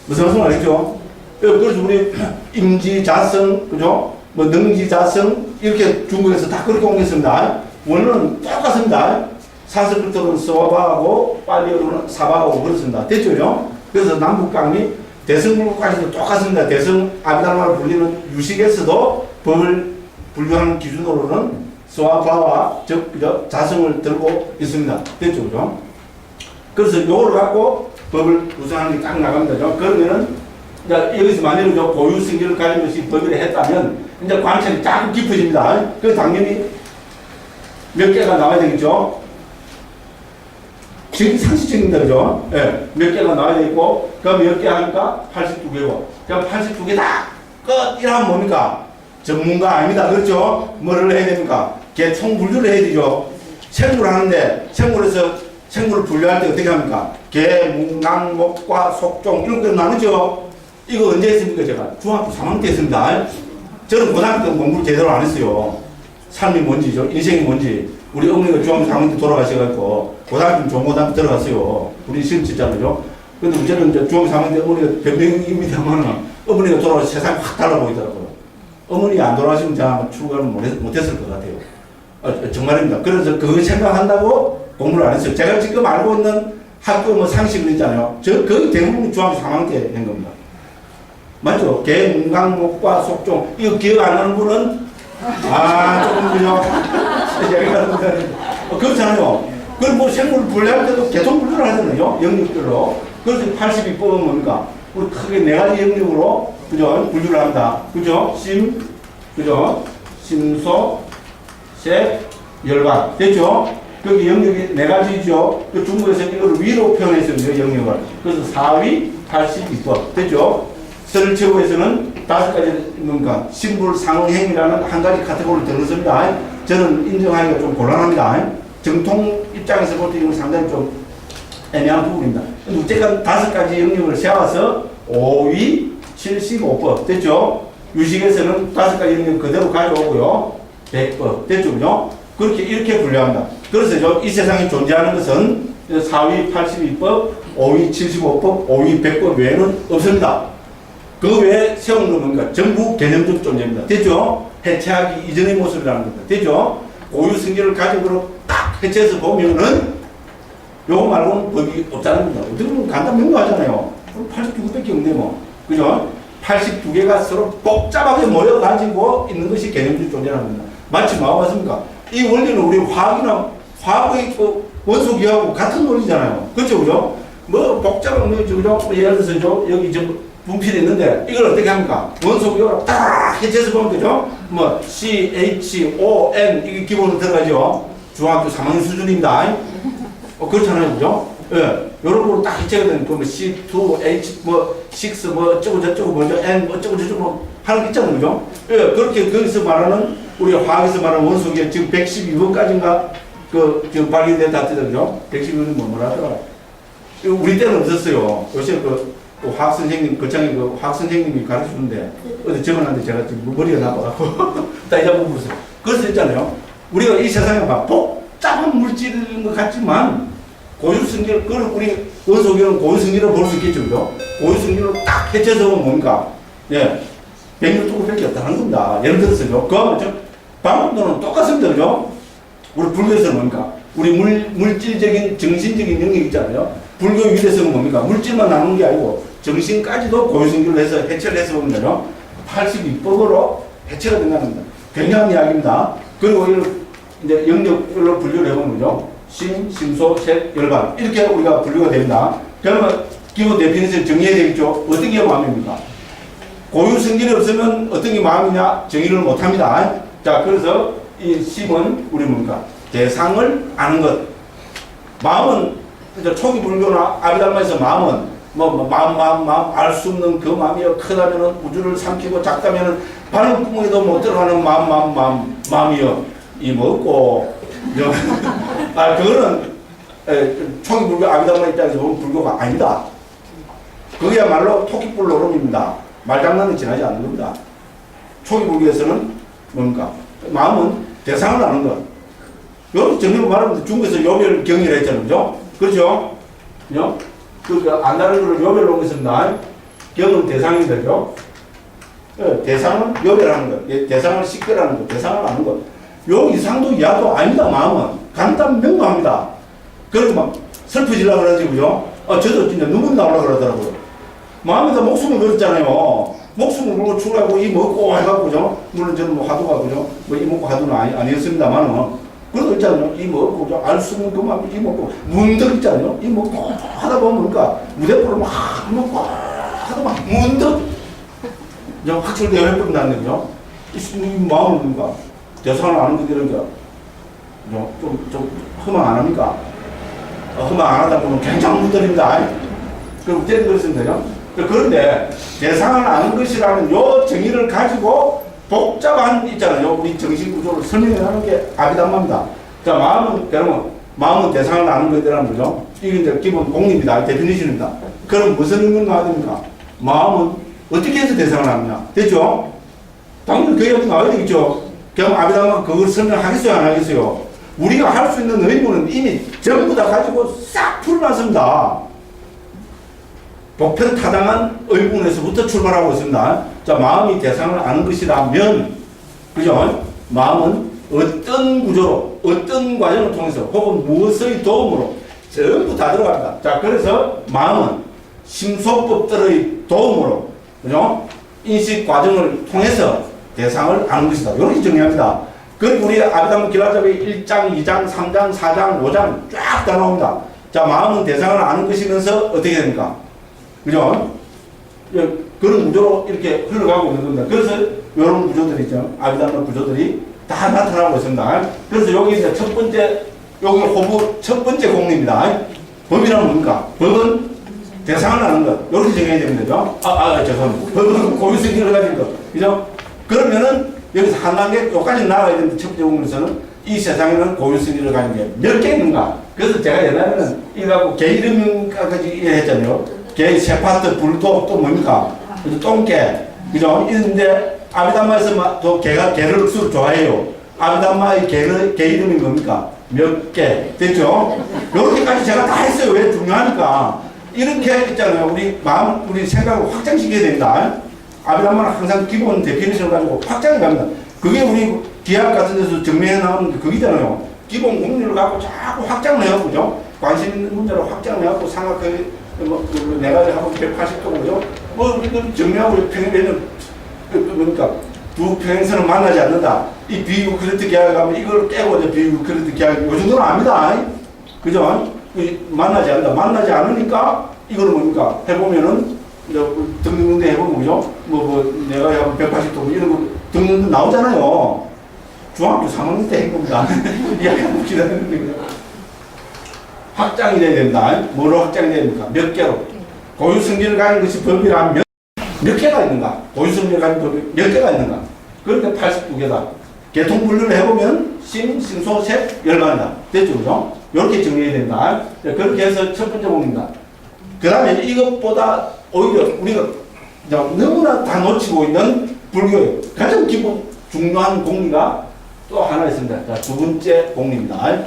무슨 말씀을 했죠? 그래서 우리 임지, 자성, 그죠? 뭐 능지자성 이렇게 중국에서 다 그렇게 옮겼습니다. 원어는 똑같습니다. 산스크리트로는 스와바하고 팔리어로는 사바하고 그렇습니다. 됐죠? 그래서 남북강이 대성불교까지도 똑같습니다. 대성 아비달마를 불리는 유식에서도 법을 분류하는 기준으로는 스와바와 즉 자성을 들고 있습니다. 됐죠? 그죠? 그래서 요걸 갖고 법을 구성하는 게 딱 나갑니다. 그러면은 이제 여기서 만약에 고유 승기를 가진 것이 법이라 했다면 이제 관찰이 자꾸 깊어집니다. 그 당연히 몇 개가 나와야 되겠죠. 지금 상식적입니다. 그죠? 예. 몇 개가 나와야 되겠고, 그럼 몇 개 하니까 82개고. 그럼 82개다! 끝! 이러면 뭡니까? 전문가 아닙니다. 그렇죠? 뭐를 해야 됩니까? 개총 분류를 해야 되죠. 생물을 하는데, 생물을 분류할 때 어떻게 합니까? 개, 문, 강, 목과 속종, 이런 거 나누죠? 이거 언제 했습니까? 제가 중학교 3학년 때 했습니다. 저는 고등학교 때 공부를 제대로 안 했어요. 삶이 뭔지죠? 인생이 뭔지. 우리 어머니가 중학교 4학년 때 돌아가셔가지고, 고등학교 중고등학교 들어갔어요. 우리 시험 치잖아요. 근데 문제는 이제 중학교 4학년 때 어머니가 변명입니다만, 어머니가 돌아가서 세상이 확 달라 보이더라고요. 어머니가 안 돌아가시면 제가 출가를 못했을 것 같아요. 정말입니다. 그래서 그거 생각한다고 공부를 안 했어요. 제가 지금 알고 있는 학교 뭐 상식을 있잖아요. 거의 대부분이 중학교 3학년 때 한 겁니다. 맞죠? 개, 문강, 목과 속종. 이거 기억 안 나는 분은 조금 그죠? 그렇잖아요. 그럼 뭐 생물을 분류할 때도 계속 분류를 하잖아요. 영역별로. 그래서 82법은 뭡니까? 우리 크게 네 가지 영역으로 그죠? 분류를 합니다. 그죠? 그죠? 심소, 색, 열반. 됐죠? 거기 영역이 네 가지죠. 그 중국에서 이걸 위로 표현했습니다. 영역을. 그래서 4위 82법. 됐죠? 서울체육에서는 5가지 뭔가 신불 상응행위라는 한 가지 카테고리를 들었습니다. 저는 인정하기가 좀 곤란합니다. 정통 입장에서 볼 때 이건 상당히 좀 애매한 부분입니다. 어쨌든 5가지 영역을 세워서 5위 75법. 됐죠? 유식에서는 5가지 영역 그대로 가져오고요. 100법. 됐죠? 그죠? 그렇게 이렇게 분류합니다. 그래서 이 세상에 존재하는 것은 4위 82법, 5위 75법, 5위 100법 외에는 없습니다. 그 외에 세운 건 뭔가 전부 개념적 존재입니다. 됐죠? 해체하기 이전의 모습이라는 겁니다. 됐죠? 고유 승계를 가지고 딱 해체해서 보면은 요거 말고는 법이 없다는 겁니다. 어떻게 보면 간단 명료하잖아요. 82개밖에 없네 뭐. 그죠? 82개가 서로 복잡하게 모여가지고 있는 것이 개념적 존재라는 겁니다. 마치 뭐하고 같습니까? 이 원리는 우리 화학의 원소기하고 같은 원리잖아요. 그렇죠? 그죠? 뭐 복잡한 뭐 예를 들어서 여기 분필이 있는데 이걸 어떻게 합니까? 원소기호로 딱 해체해서 보면 되죠? 뭐 CHON 이게 기본으로 들어가죠? 중학교 3학년 수준입니다. 그렇잖아요. 그죠? 예. 요런 거로 딱 해체가 되는 거 뭐 C2, H 뭐 6 뭐 어쩌고 저쩌고 뭐죠? N 뭐 어쩌고 저쩌고 뭐 하는 게 있잖아요. 그죠? 예. 그렇게 거기서 말하는 우리 화학에서 말하는 원소기 지금 112번까지인가 지금 발견됐다 하더라고요. 112번은 뭐라 하더라. 우리 때는 없었어요. 요새 화학 선생님, 거창에 화학 선생님이 가르쳐 주는데, 어디 적어놨는데 제가 지금 머리가 나빠갖고, 다 잊어버렸어요. 그래서 했잖아요. 우리가 이 세상에 막 복잡한 물질인 것 같지만, 고유성질, 그걸 우리 원소기는 고유성질을 볼 수 있겠죠, 그죠? 고유성질을 딱 해체해서 보면 뭡니까? 예. 112밖에 없다는 겁니다. 예를 들어서요. 그 방법도는 똑같습니다, 그죠? 우리 불교에서는 뭡니까? 우리 물질적인, 정신적인 영역 있잖아요. 불교 위에서는 뭡니까? 물질만 나누는 게 아니고 정신까지도 고유성질로 해서 해체를 해서 보면 되죠. 82법으로 해체가 된다는 겁니다. 굉장한 이야기입니다. 그리고 이걸 이제 영역별로 분류를 해보는 거죠. 심, 심소, 색, 열반. 이렇게 우리가 분류가 됩니다. 그러면 기본 데피니션 정의해야 되겠죠. 어떤 게 마음입니까? 고유성질이 없으면 어떤 게 마음이냐? 정의를 못 합니다. 자, 그래서 이 심은 우리 뭡니까? 대상을 아는 것. 마음은 이제 초기 불교나 아비달마에서 마음은 마음 알 수 없는 그 마음이요. 크다면은 우주를 삼키고 작다면은 바른 구멍에도 못 들어가는 마음이요. 이 먹고 그거는 초기 불교 아비달마 입장에서 보면 불교가 아니다. 그게야말로 토끼뿔 노름입니다. 말장난은 지나지 않는 겁니다. 초기 불교에서는 뭡니까? 마음은 대상을 아는 것. 여기 정리로 말하면 중국에서 요별 경리를 했잖아요. 그죠? 그렇죠? 그죠? 안 다른 거를 요별로 옮겼습니다. 경은 대상입니다. 그죠? 대상을 요별하는 것, 대상을 식별하는 것, 대상을 아는 것. 요 이상도 이하도 아니다, 마음은. 간단 명료합니다. 그래서 막 슬퍼지려고 그러지, 그죠? 저도 진짜 눈물이 나오려고 그러더라고요. 마음에다 목숨을 걸었잖아요. 목숨을 걸고 죽으라고 이 먹고 해갖고, 그죠? 물론 저는 뭐 화두가, 그죠? 뭐 이 먹고 화두는 아니었습니다만은. 그래도 있잖아요. 이 먹고, 알 수 없는 그만, 이 먹고, 문득 있잖아요. 이 먹고 하다 보면, 그러니까, 무대포를 막 먹고 하다 보면, 문득, 확철되어 해버린다는 거죠. 이 마음은 뭔가, 대상을 아는 것 이런 게, 좀 허망 안 합니까? 허망 안 하다 보면 굉장히 무더립니다. 그럼 때는 그렇습니다. 그런데, 대상을 아는 것이라는 요 정의를 가지고, 복잡한 있잖아요. 우리 정신 구조를 설명하는 게 아비담마입니다. 자, 마음은 대상을 아는 것이라는 거죠. 이게 이제 기본 공리입니다. 데피니션입니다. 그럼 무슨 의미를 나와야 됩니까? 마음은 어떻게 해서 대상을 아느냐? 됐죠? 당연히 그 얘기 나와야 되겠죠? 그럼 아비담마 그걸 설명하겠어요? 안 하겠어요? 우리가 할 수 있는 의무는 이미 전부 다 가지고 싹 풀어놨습니다. 보편타당한 의문에서부터 출발하고 있습니다. 자, 마음이 대상을 아는 것이라면, 그죠? 마음은 어떤 구조로, 어떤 과정을 통해서, 혹은 무엇의 도움으로 전부 다 들어갑니다. 자, 그래서 마음은 심소법들의 도움으로, 그죠? 인식 과정을 통해서 대상을 아는 것이다. 이렇게 정의합니다. 그리고 우리 아비담마 기라잡이 1장, 2장, 3장, 4장, 5장 쫙 다 나옵니다. 자, 마음은 대상을 아는 것이면서 어떻게 됩니까? 그죠? 그런 구조로 이렇게 흘러가고 있는 겁니다. 그래서 이런 구조들이 있죠. 아비담마 구조들이 다 나타나고 있습니다. 그래서 여기 이제 첫 번째, 여기 호부 첫 번째 공리입니다. 법이란 뭡니까? 법은 대상을 아는 것. 이렇게 정해야 됩니다. 죄송합니다. 법은 고유성질을 가진 것. 그죠? 그러면은 여기서 한 단계, 여기까지 나가야 되는데 첫 번째 공리에서는 이 세상에는 고유성질을 가진 게 몇 개 있는가? 그래서 제가 옛날에는 이거 갖고 개 이름까지 했잖아요. 개, 세파트, 불도, 또 뭡니까? 똥개. 그죠? 있는데, 아비담마에서 또 개를 수를 좋아해요. 아비담마의 개 이름이 뭡니까? 몇 개. 됐죠? 요렇게까지 제가 다 했어요. 왜 중요하니까. 이렇게 있잖아요. 우리 마음, 우리 생각을 확장시켜야 된다. 아비담마는 항상 기본 데피니션을 가지고 확장해 갑니다. 그게 우리 기학 같은 데서 증명해 나오는 게 그기잖아요. 기본 공리를 갖고 자꾸 확장을 해요. 그죠? 관심 있는 문제를 확장을 해갖고 삼각형이 내가 하고 180도 그죠? 이걸 증명하고 평행되는 그러니까 두 평행선은 만나지 않는다. 이 비유클리드 계약에 가면 이걸 깨고 이제 비유클리드 계약 요 정도는 압니다. 그죠? 만나지 않는다. 만나지 않으니까 이거는 뭡니까? 해보면은 등등등대 해보면 그죠? 내가 하고 180도 이런 거 등등등 나오잖아요. 중학교 3학년 때 한 겁니다. 이야기하고 기다리는 거예요. 확장이 돼야 된다. 뭐로 확장이 됩니까? 몇 개로. 고유성질을 가진 것이 법이라면 몇 개가 있는가? 고유성질을 가진 법이 몇 개가 있는가? 그런데 89개다. 계통 분류를 해보면 심, 신소, 색, 열반이다. 됐죠? 그죠? 이렇게 정리해야 된다. 그렇게 해서 첫 번째 공입니다. 그 다음에 이것보다 오히려 우리가 너무나 다 놓치고 있는 불교의 가장 기본 중요한 공리가 또 하나 있습니다. 자, 두 번째 공리입니다.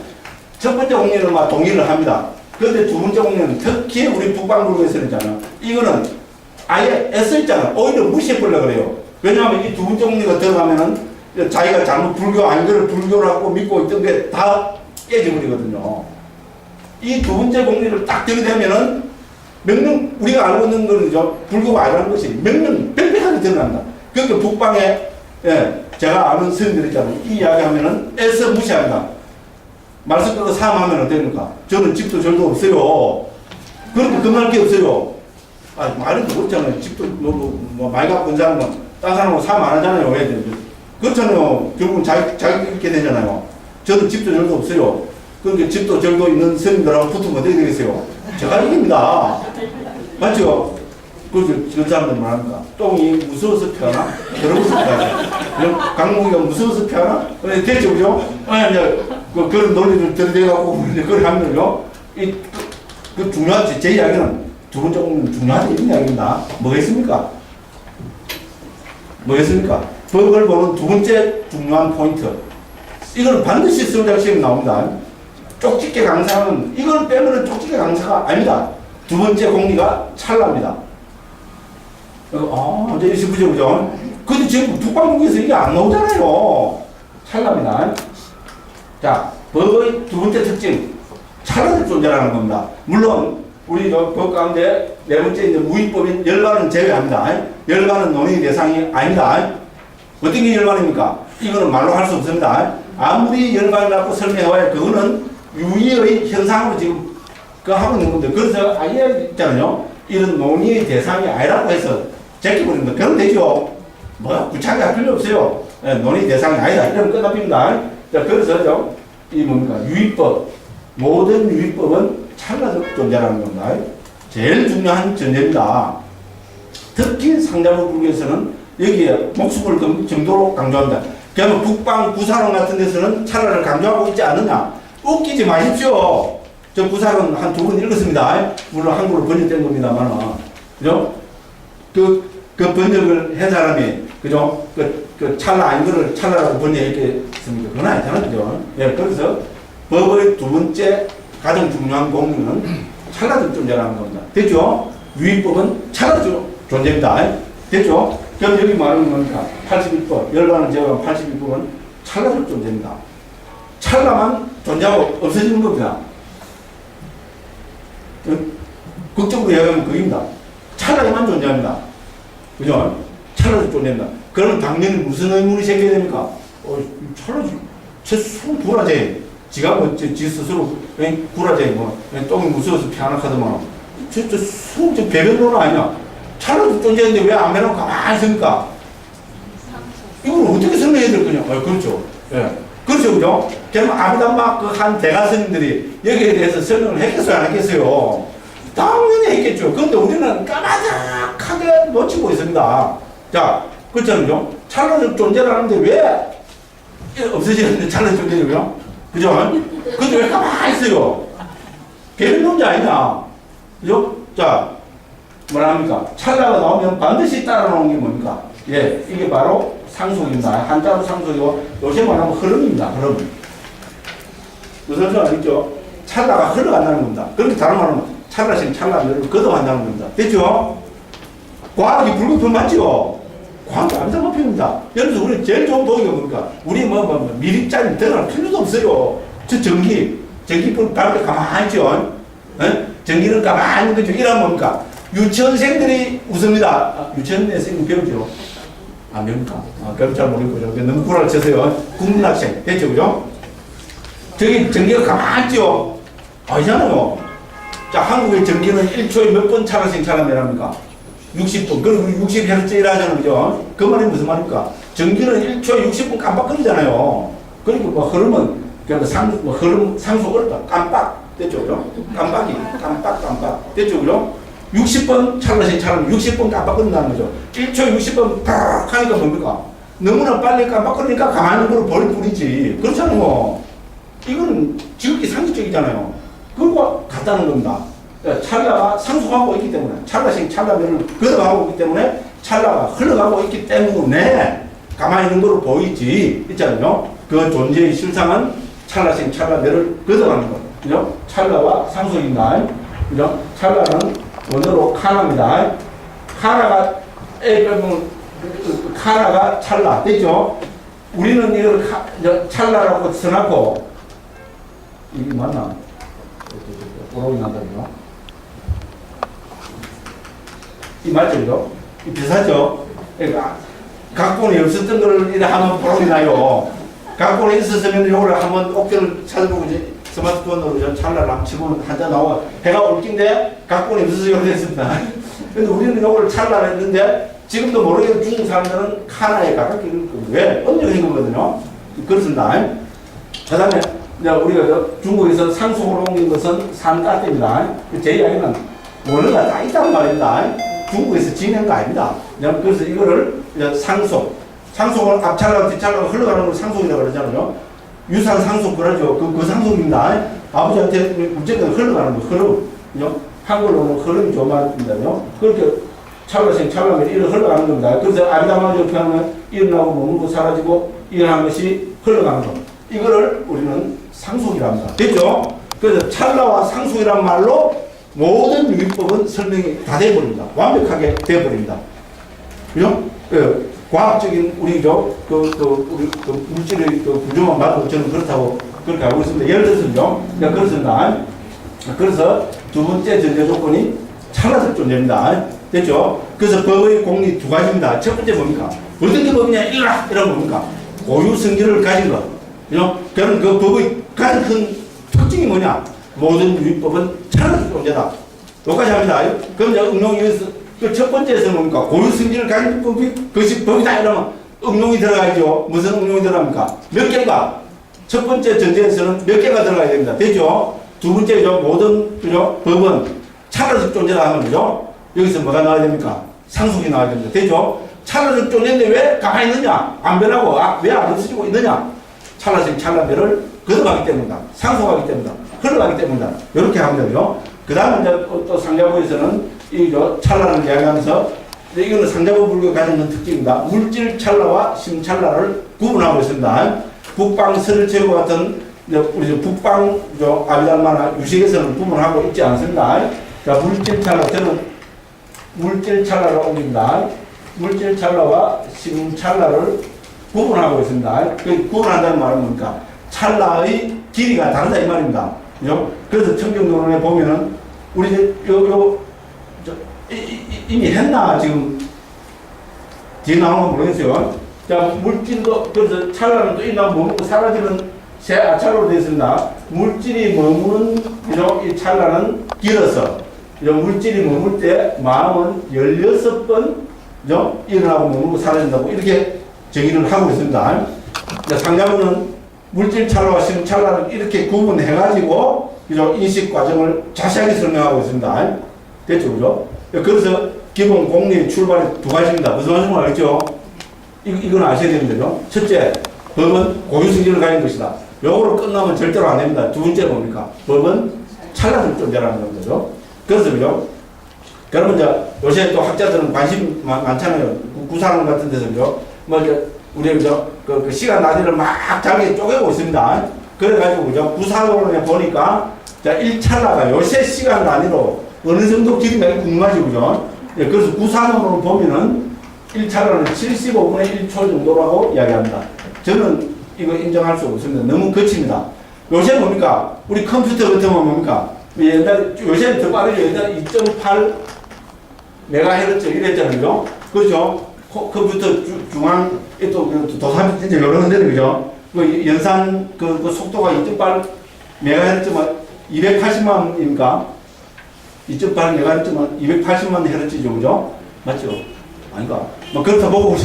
첫 번째 공리는 막 동의를 합니다. 그런데 두 번째 공리는 특히 우리 북방불교에서는 있잖아요. 이거는 아예 애써있잖아요. 오히려 무시해보려고 그래요. 왜냐하면 이 두 번째 공리가 들어가면은 자기가 잘못 불교 아닌 거를 불교라고 믿고 있던 게 다 깨져버리거든요. 이 두 번째 공리를 딱 들이대면은 명령, 우리가 알고 있는 거는요, 불교가 아니라는 것이 명령 빽빽하게 드러난다. 그러니까 북방에, 제가 아는 스님들 있잖아요. 이 이야기 하면은 애써 무시한다. 말씀 끊고 사함하면 어떻습니까? 저는 집도 절도 없어요. 그런데 금할 게 없어요. 말은 그렇잖아요. 집도 많이 갖고 온 사람은 딴 사람하고 사함 안 하잖아요. 왜? 그렇잖아요. 결국은 자기 이렇게 되잖아요. 저는 집도 절도 없어요. 그러니까 집도 절도 있는 스님들하고 붙으면 어떻게 되겠어요? 제가 이깁니다. 맞죠? 그 사람들 말합니까? 똥이 무서워서 피하나? 더러워서 피하나? 강목이가 무서워서 피하나? 됐죠, 그죠? 그런 논리를 들이대갖고, 그걸 하면요. 그 중요하지. 제 이야기는 두 번째 공리는 중요한 이야기입니다. 뭐겠습니까? 뭐겠습니까? 법을 보는 두 번째 중요한 포인트. 이거는 반드시 수험장 시험에 나옵니다. 쪽집게 강사는, 이걸 빼면 쪽집게 강사가 아니다. 두 번째 공리가 찰나입니다. 이제 29죠, 그죠? 근데 지금 북방국에서 이게 안 나오잖아요. 찰나입니다. 자, 법의 두 번째 특징. 찰나적 존재라는 겁니다. 물론, 우리 법 가운데 네 번째 있는 무위법인 열반은 제외합니다. 열반은 논의 대상이 아닙니다. 어떤 게 열반입니까? 이거는 말로 할 수 없습니다. 아무리 열반을 갖고 설명해봐야 그거는 유의의 현상으로 지금 그 하고 있는 건데, 그래서 아예 있잖아요. 이런 논의의 대상이 아니라고 해서 제껴버립니다. 그럼 되죠. 뭐, 구차하게 할 필요 없어요. 네, 논의 대상이 아니다. 이러면 끝납니다. 자, 그래서 이 뭡니까? 유의법. 모든 유의법은 찰나적 존재라는 겁니다. 제일 중요한 전제입니다. 특히 상자부 불교에서는 여기에 목숨을 건 정도로 강조합니다. 그러면 북방 구사론 같은 데서는 찰나를 강조하고 있지 않느냐? 웃기지 마십시오. 저 구사론 한 두 번 읽었습니다. 물론 한국어로 번역된 겁니다만, 그죠? 그 번역을 한 사람이, 그죠? 그 찰나 아닌 거를 찰나라고 번역했겠습니까? 그건 아니잖아요. 그죠? 예, 그래서 법의 두 번째 가장 중요한 공유는 찰나적 존재라는 겁니다. 됐죠? 유의법은 찰나적 존재입니다. 됐죠? 그럼 여기 말하는 거니까 81법, 열반을 제외한 81법은 찰나적 존재입니다. 찰나만 존재하고 없어지는 겁니다. 극적으로 이야기하면 그입니다. 찰나에만 존재합니다. 그죠? 찰나적 존재입니다. 그러면 당연히 무슨 의문이 생겨야 됩니까? 찰나적, 쟤손 구라제. 지가 뭐, 지 스스로, 구라제, 뭐, 똥이 무서워서 피아노카더만. 저 배변론은 아니야. 찰나적 존재인데 왜 안 배놓고 가만히 있습니까? 이걸 어떻게 설명해야 될 거냐? 그렇죠. 예. 그렇죠, 그죠? 그러면 아비담마 그 한 대가스님들이 여기에 대해서 설명을 했겠어요, 안 했겠어요? 당연히 했겠죠. 그런데 우리는 까마득하게 놓치고 있습니다. 자, 그렇잖아요. 찰나적 존재라는데 왜 없어지는데 찰나적 존재냐고요? 그죠? 근데 왜 가만히 있어요? 개별론자 아니냐? 그죠? 자, 뭐라 합니까? 찰나가 나오면 반드시 따라 나오는 게 뭡니까? 예, 이게 바로 상속입니다. 한자로 상속이고, 요새 말하면 흐름입니다. 흐름. 무슨 소리 알겠죠? 찰나가 흘러간다는 겁니다. 그런데 다른 말은 찰나신 찰나를 거듭한다는 겁니다. 됐죠? 과학이 불급품 맞죠? 과학이 아비담마 표현입니다. 예를 들어서 우리 제일 좋은 보기가 뭡니까? 우리 미립자리 들어갈 필요도 없어요. 저 전기불 밝을 때 가만히 있죠? 에? 전기를 가만히 있는 거죠. 이러면 뭡니까? 유치원생들이 웃습니다. 유치원생이 배우죠? 안 배웁니까? 그럼 잘 모르겠고요. 너무 구라를 쳐서요. 국민학생. 됐죠? 그죠? 저기 전기가 가만히 있죠? 아니잖아요. 자, 한국의 전기는 1초에 몇 번 차례씩 차례내랍니까? 60분. 그리고 60Hz 일하잖아요. 그죠? 그 말이 무슨 말입니까? 전기는 1초에 60분 깜빡거리잖아요. 그리고 뭐 흐름은, 그러니까 흐름, 상속 어렵다. 깜빡. 됐죠? 그죠? 깜빡. 됐죠? 그죠? 60번 차례씩 차례 60번 깜빡거린다는 거죠. 1초에 60번 팍 하니까 뭡니까? 너무나 빨리 깜빡거리니까 가만히 있는 걸 버릴 뿐이지. 그렇잖아요. 이거는 지극히 상식적이잖아요. 그거 같다는 겁니다. 찰나가 상속하고 있기 때문에, 찰나씩 찰나면을 걷어가고 있기 때문에, 찰나가 흘러가고 있기 때문에, 가만히 있는 거로 보이지. 있잖아요. 그 존재의 실상은 찰나씩 찰나면을 걷어가는 거예요. 그죠? 찰나와 상속입니다. 그죠? 찰나는 원어로 카나입니다. 카나가, 카나가 찰나. 됐죠? 우리는 이걸 찰나라고 써놨고, 이게 맞나? 보록이 난다고요? 이 맞죠, 이거? 이 비슷하죠? 그러니까, 각본이 없었던 걸 이렇게 하면 보록이 나요. 각본이 있었으면 이거를 한번 옥견을 찾아보고 이제 스마트폰으로 찰나를 한번 치고는 한자 나와. 해가 올긴데, 각본이 없어서 이렇게 됐습니다. 근데 우리는 이거를 찰나를 했는데, 지금도 모르게 중국 사람들은 카나에 가깝게 읽을 거예요. 왜? 언역인 거거든요. 그렇습니다. 그 다음에, 우리가 중국에서 상속으로 옮긴 것은 산따입니다. 제 이야기는 원래가 다 있다는 말입니다. 중국에서 지낸 거 아닙니다. 그래서 이거를 상속을 앞찰나고 뒷찰나고 흘러가는 걸 상속이라고 그러잖아요. 유산 상속 그러죠. 그 상속입니다. 아버지한테 무조건 흘러가는 거, 흐름. 한글로는 흐름이 좋은 말입니다. 그렇게 찰나면 이렇게 흘러가는 겁니다. 그래서 아비담마적 표현은 일어나고 머물고 사라지고 일어나는 것이 흘러가는 것. 이거를 우리는 상속이라 합니다. 됐죠? 그래서 찰나와 상속이란 말로 모든 유의법은 설명이 다 돼버립니다. 완벽하게 돼버립니다. 그죠? 과학적인 우리 물질의 구조만 봐도 저는 그렇다고 그렇게 알고 있습니다. 예를 들어서요. 그렇습니다. 그래서 두 번째 전제 조건이 찰나적 존재입니다. 됐죠? 그래서 법의 공리 두 가지입니다. 첫 번째 뭡니까? 어떤 게 법이냐? 이런 뭡니까? 고유 성질을 가진 것. 그런 그 법의 가장 큰 특징이 뭐냐? 모든 유리법은 찰나적 존재다. 여기까지 합니다. 그럼 이제 응용에서 그 첫 번째에서 뭡니까? 고유 성질을 가진 법이 그것이 법이다 이러면 응용이 들어가죠. 무슨 응용이 들어갑니까? 몇 개가? 첫 번째 전제에서는 몇 개가 들어가야 됩니다. 되죠? 두 번째죠. 모든 그죠? 법은 찰나적 존재다 하면 그죠? 여기서 뭐가 나와야 됩니까? 상속이 나와야 됩니다. 되죠? 찰나적 존재인데 왜 가만히 있느냐? 안 변하고 왜 안 없어지고 있느냐? 찰나적 찰나별을 걷어가기 때문이다. 상속하기 때문이다. 흘러가기 때문이다. 이렇게 하면 되죠. 그 다음에 이제 또 상자부에서는 이 찰나를 이야기하면서 이거는 상자부 불교가 가진 특징입니다. 물질 찰나와 심 찰나를 구분하고 있습니다. 북방 설철과 같은 우리 북방 아비달마나 유식에서는 구분하고 있지 않습니다. 자, 물질 찰나 저는 물질 찰나를 옮깁니다. 물질 찰나와 심 찰나를 구분하고 있습니다. 그 구분한다는 말은 뭡니까? 찰나의 길이가 다르다 이 말입니다. 그죠? 그래서 청정론에 보면은 우리 이미 했나 지금 뒤에 나오는 건 모르겠어요. 자, 물질도 그래서 찰나는 또 있나 머무고 사라지는 새 아찰로 되어 있습니다. 물질이 머무는 이 찰나는 길어서 물질이 머물 때 마음은 16번 일어나고 머물고 사라진다고 이렇게 정의를 하고 있습니다. 상자부는 물질 찰나와 심 찰나를 이렇게 구분해가지고 인식 과정을 자세하게 설명하고 있습니다. 됐죠, 그죠? 그래서 기본 공리 출발이 두 가지입니다. 무슨 말인지 알겠죠? 이건 아셔야 됩니다. 첫째, 법은 고유 성질을 가진 것이다. 요거로 끝나면 절대로 안 됩니다. 두 번째 뭡니까? 법은 찰나적 존재라는 겁니다. 그래서 그죠? 그러면 이제 요새 또 학자들은 관심 많잖아요. 구사론 같은 데서 그죠? 뭐 이제 우리 그죠? 그 시간 단위를 막 잘게 쪼개고 있습니다. 그래가지고 그죠? 구사론에 보니까 자, 1찰나가 요새 시간 단위로 어느 정도 길이가 궁금하죠, 그죠? 예, 그래서 구사론으로 보면은 1찰나는 75분의 1초 정도라고 이야기합니다. 저는 이거 인정할 수 없습니다. 너무 거칩니다. 요새 뭡니까? 우리 컴퓨터 같으면 뭡니까? 옛날, 요새는 더 빠르죠. 옛날 2.8 메가헤르츠 이랬잖아요. 그죠? 컴퓨터 중앙, 또 도사미 진짜 여러 군데는 그죠? 그 연산 그 속도가 2.8 메가헤르츠만 280만입니까? 2.8 메가헤르츠만 280만 헤르츠죠, 그죠? 맞죠? 아닌가? 뭐 그렇다 보고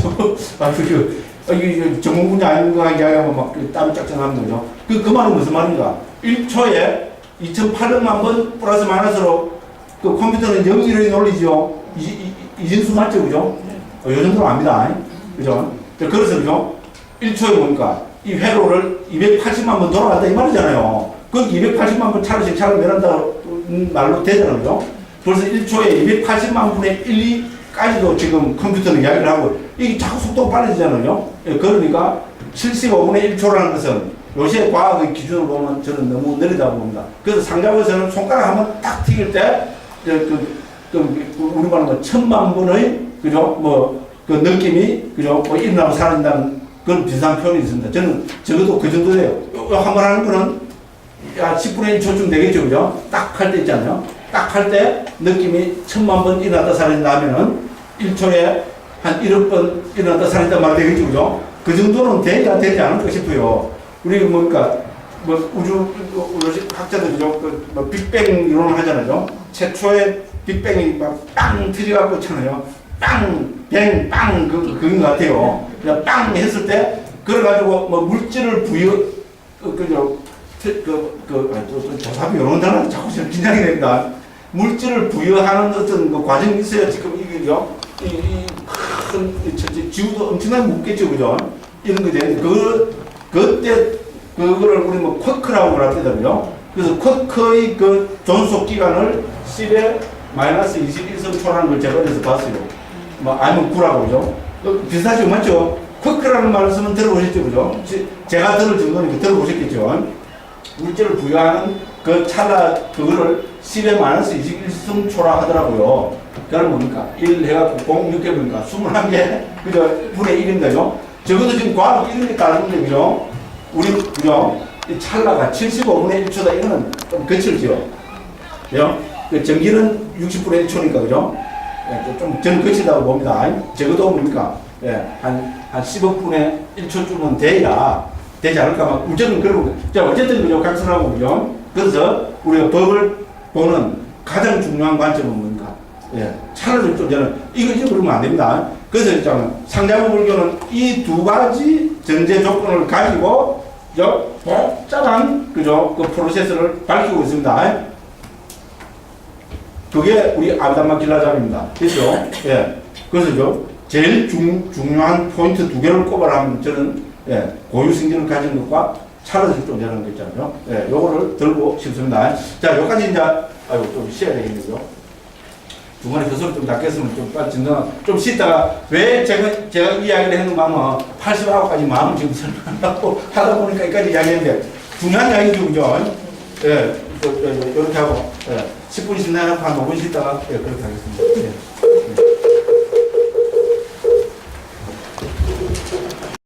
이게 전문 분야 아닌가 이야기하면 막 땀이 짝짝 나는 거죠. 그 말은 무슨 말인가? 1초에 2,800만 번 플러스 마이너스로 그 컴퓨터는 0, 1의 논리죠. 이진수 맞죠, 그죠? 요 정도로 압니다. 그죠? 그래서 그죠? 1초에 보니까 이 회로를 280만 번 돌아갔다 이 말이잖아요. 그 280만 번 차례씩 차례 내란다 말로 되잖아요, 그죠? 벌써 1초에 280만 분의 1, 2까지도 지금 컴퓨터는 이야기를 하고 이게 자꾸 속도가 빨라지잖아요. 그러니까 75분의 1초라는 것은 요새 과학의 기준으로 보면 저는 너무 느리다고 봅니다. 그래서 상자부에서는 손가락 한번 딱 튀길 때 우리 말로 뭐 1000만 분의 그죠? 그 느낌이 그죠? 일어나고 사라진다는 그런 비슷한 표현이 있습니다. 저는 적어도 그 정도 돼요. 한번 하는 거는 10분의 1초쯤 되겠죠, 그죠? 딱 할 때 있잖아요. 딱 할 때 느낌이 1000만 번 일어났다 사라진다 하면은 1초에 한 1억 번 일어났다 사라진다 말 되겠죠, 그죠? 그 정도는 돼야 되지 않을까 싶어요. 우리 뭡니까? 우주 학자들 그죠? 빅뱅 이론을 하잖아요. 최초의 빅뱅이 막 빵 터져갖고 있잖아요. 빵, 뱅, 빵, 그건 것 같아요. 그냥 빵 했을 때, 그래가지고 물질을 조사비 이런 단어는 자꾸 긴장이 됩니다. 물질을 부여하는 어떤 그 과정이 있어야 지금 이게요. 지구도 엄청나게 묻겠죠, 그죠? 이런 거 되는데, 그때, 그거를 우리 쿼크라고 그러거든요. 그래서 쿼크의 그 존속 기간을 10에 마이너스 21성초라는 걸 제가 어디서 봤어요. 아니면 9라고, 그죠? 비슷하죠, 맞죠? 쿼크라는 말씀은 들어보셨죠, 그죠? 제가 들을 정도니까 들어보셨겠죠? 물질을 부여하는 그 찰나, 그거를 10에 마이너스 21성초라 하더라고요. 그럼 뭡니까? 1 해갖고 0 6개 보니까 21개, 그죠? 분의 1인데요. 적어도 지금 과학 1인이 다른데, 그죠? 우리, 그죠? 이 찰나가 75분의 1초다. 이거는 좀 거칠죠. 그죠? 그 전기는 60분의 1초니까, 그죠? 예, 좀 거치다고 봅니다. 적어도 뭡니까? 예, 한 10억분의 1초쯤은 돼야 되지 않을까. 막, 우선은 그러고. 자, 어쨌든, 그죠? 각설하고, 그죠? 그래서 우리가 법을 보는 가장 중요한 관점은 뭡니까? 예, 차라리 좀 저는 이거 그러면 안 됩니다. 그래서 있잖아요. 상자부 불교는 이 두 가지 전제 조건을 가지고 복잡한 그죠 그 프로세스를 밝히고 있습니다. 그게 우리 아브담마 길라잡입니다. 그렇죠? 예, 그래서 제일 중요한 포인트 두 개를 꼽아라면 저는 예, 고유승진을 가진 것과 차라리 좀 저는 거 있잖아요. 예, 요거를 들고 싶습니다. 자, 여기까지 이제 아이고 좀 쉬어야 되겠네요. 중간에 교수를 좀 낚였으면 좀 빨리 진정 좀 쉬다가 왜 제가 이야기를 했는가 하면 89까지 마음을 지금 설명하고 하다 보니까 여기까지 이야기했는데 중요한 이야기죠, 그죠? 예, 이렇게 하고 예, 10분 쉬다가 한 5분 쉬다가 예, 그렇게 하겠습니다. 예.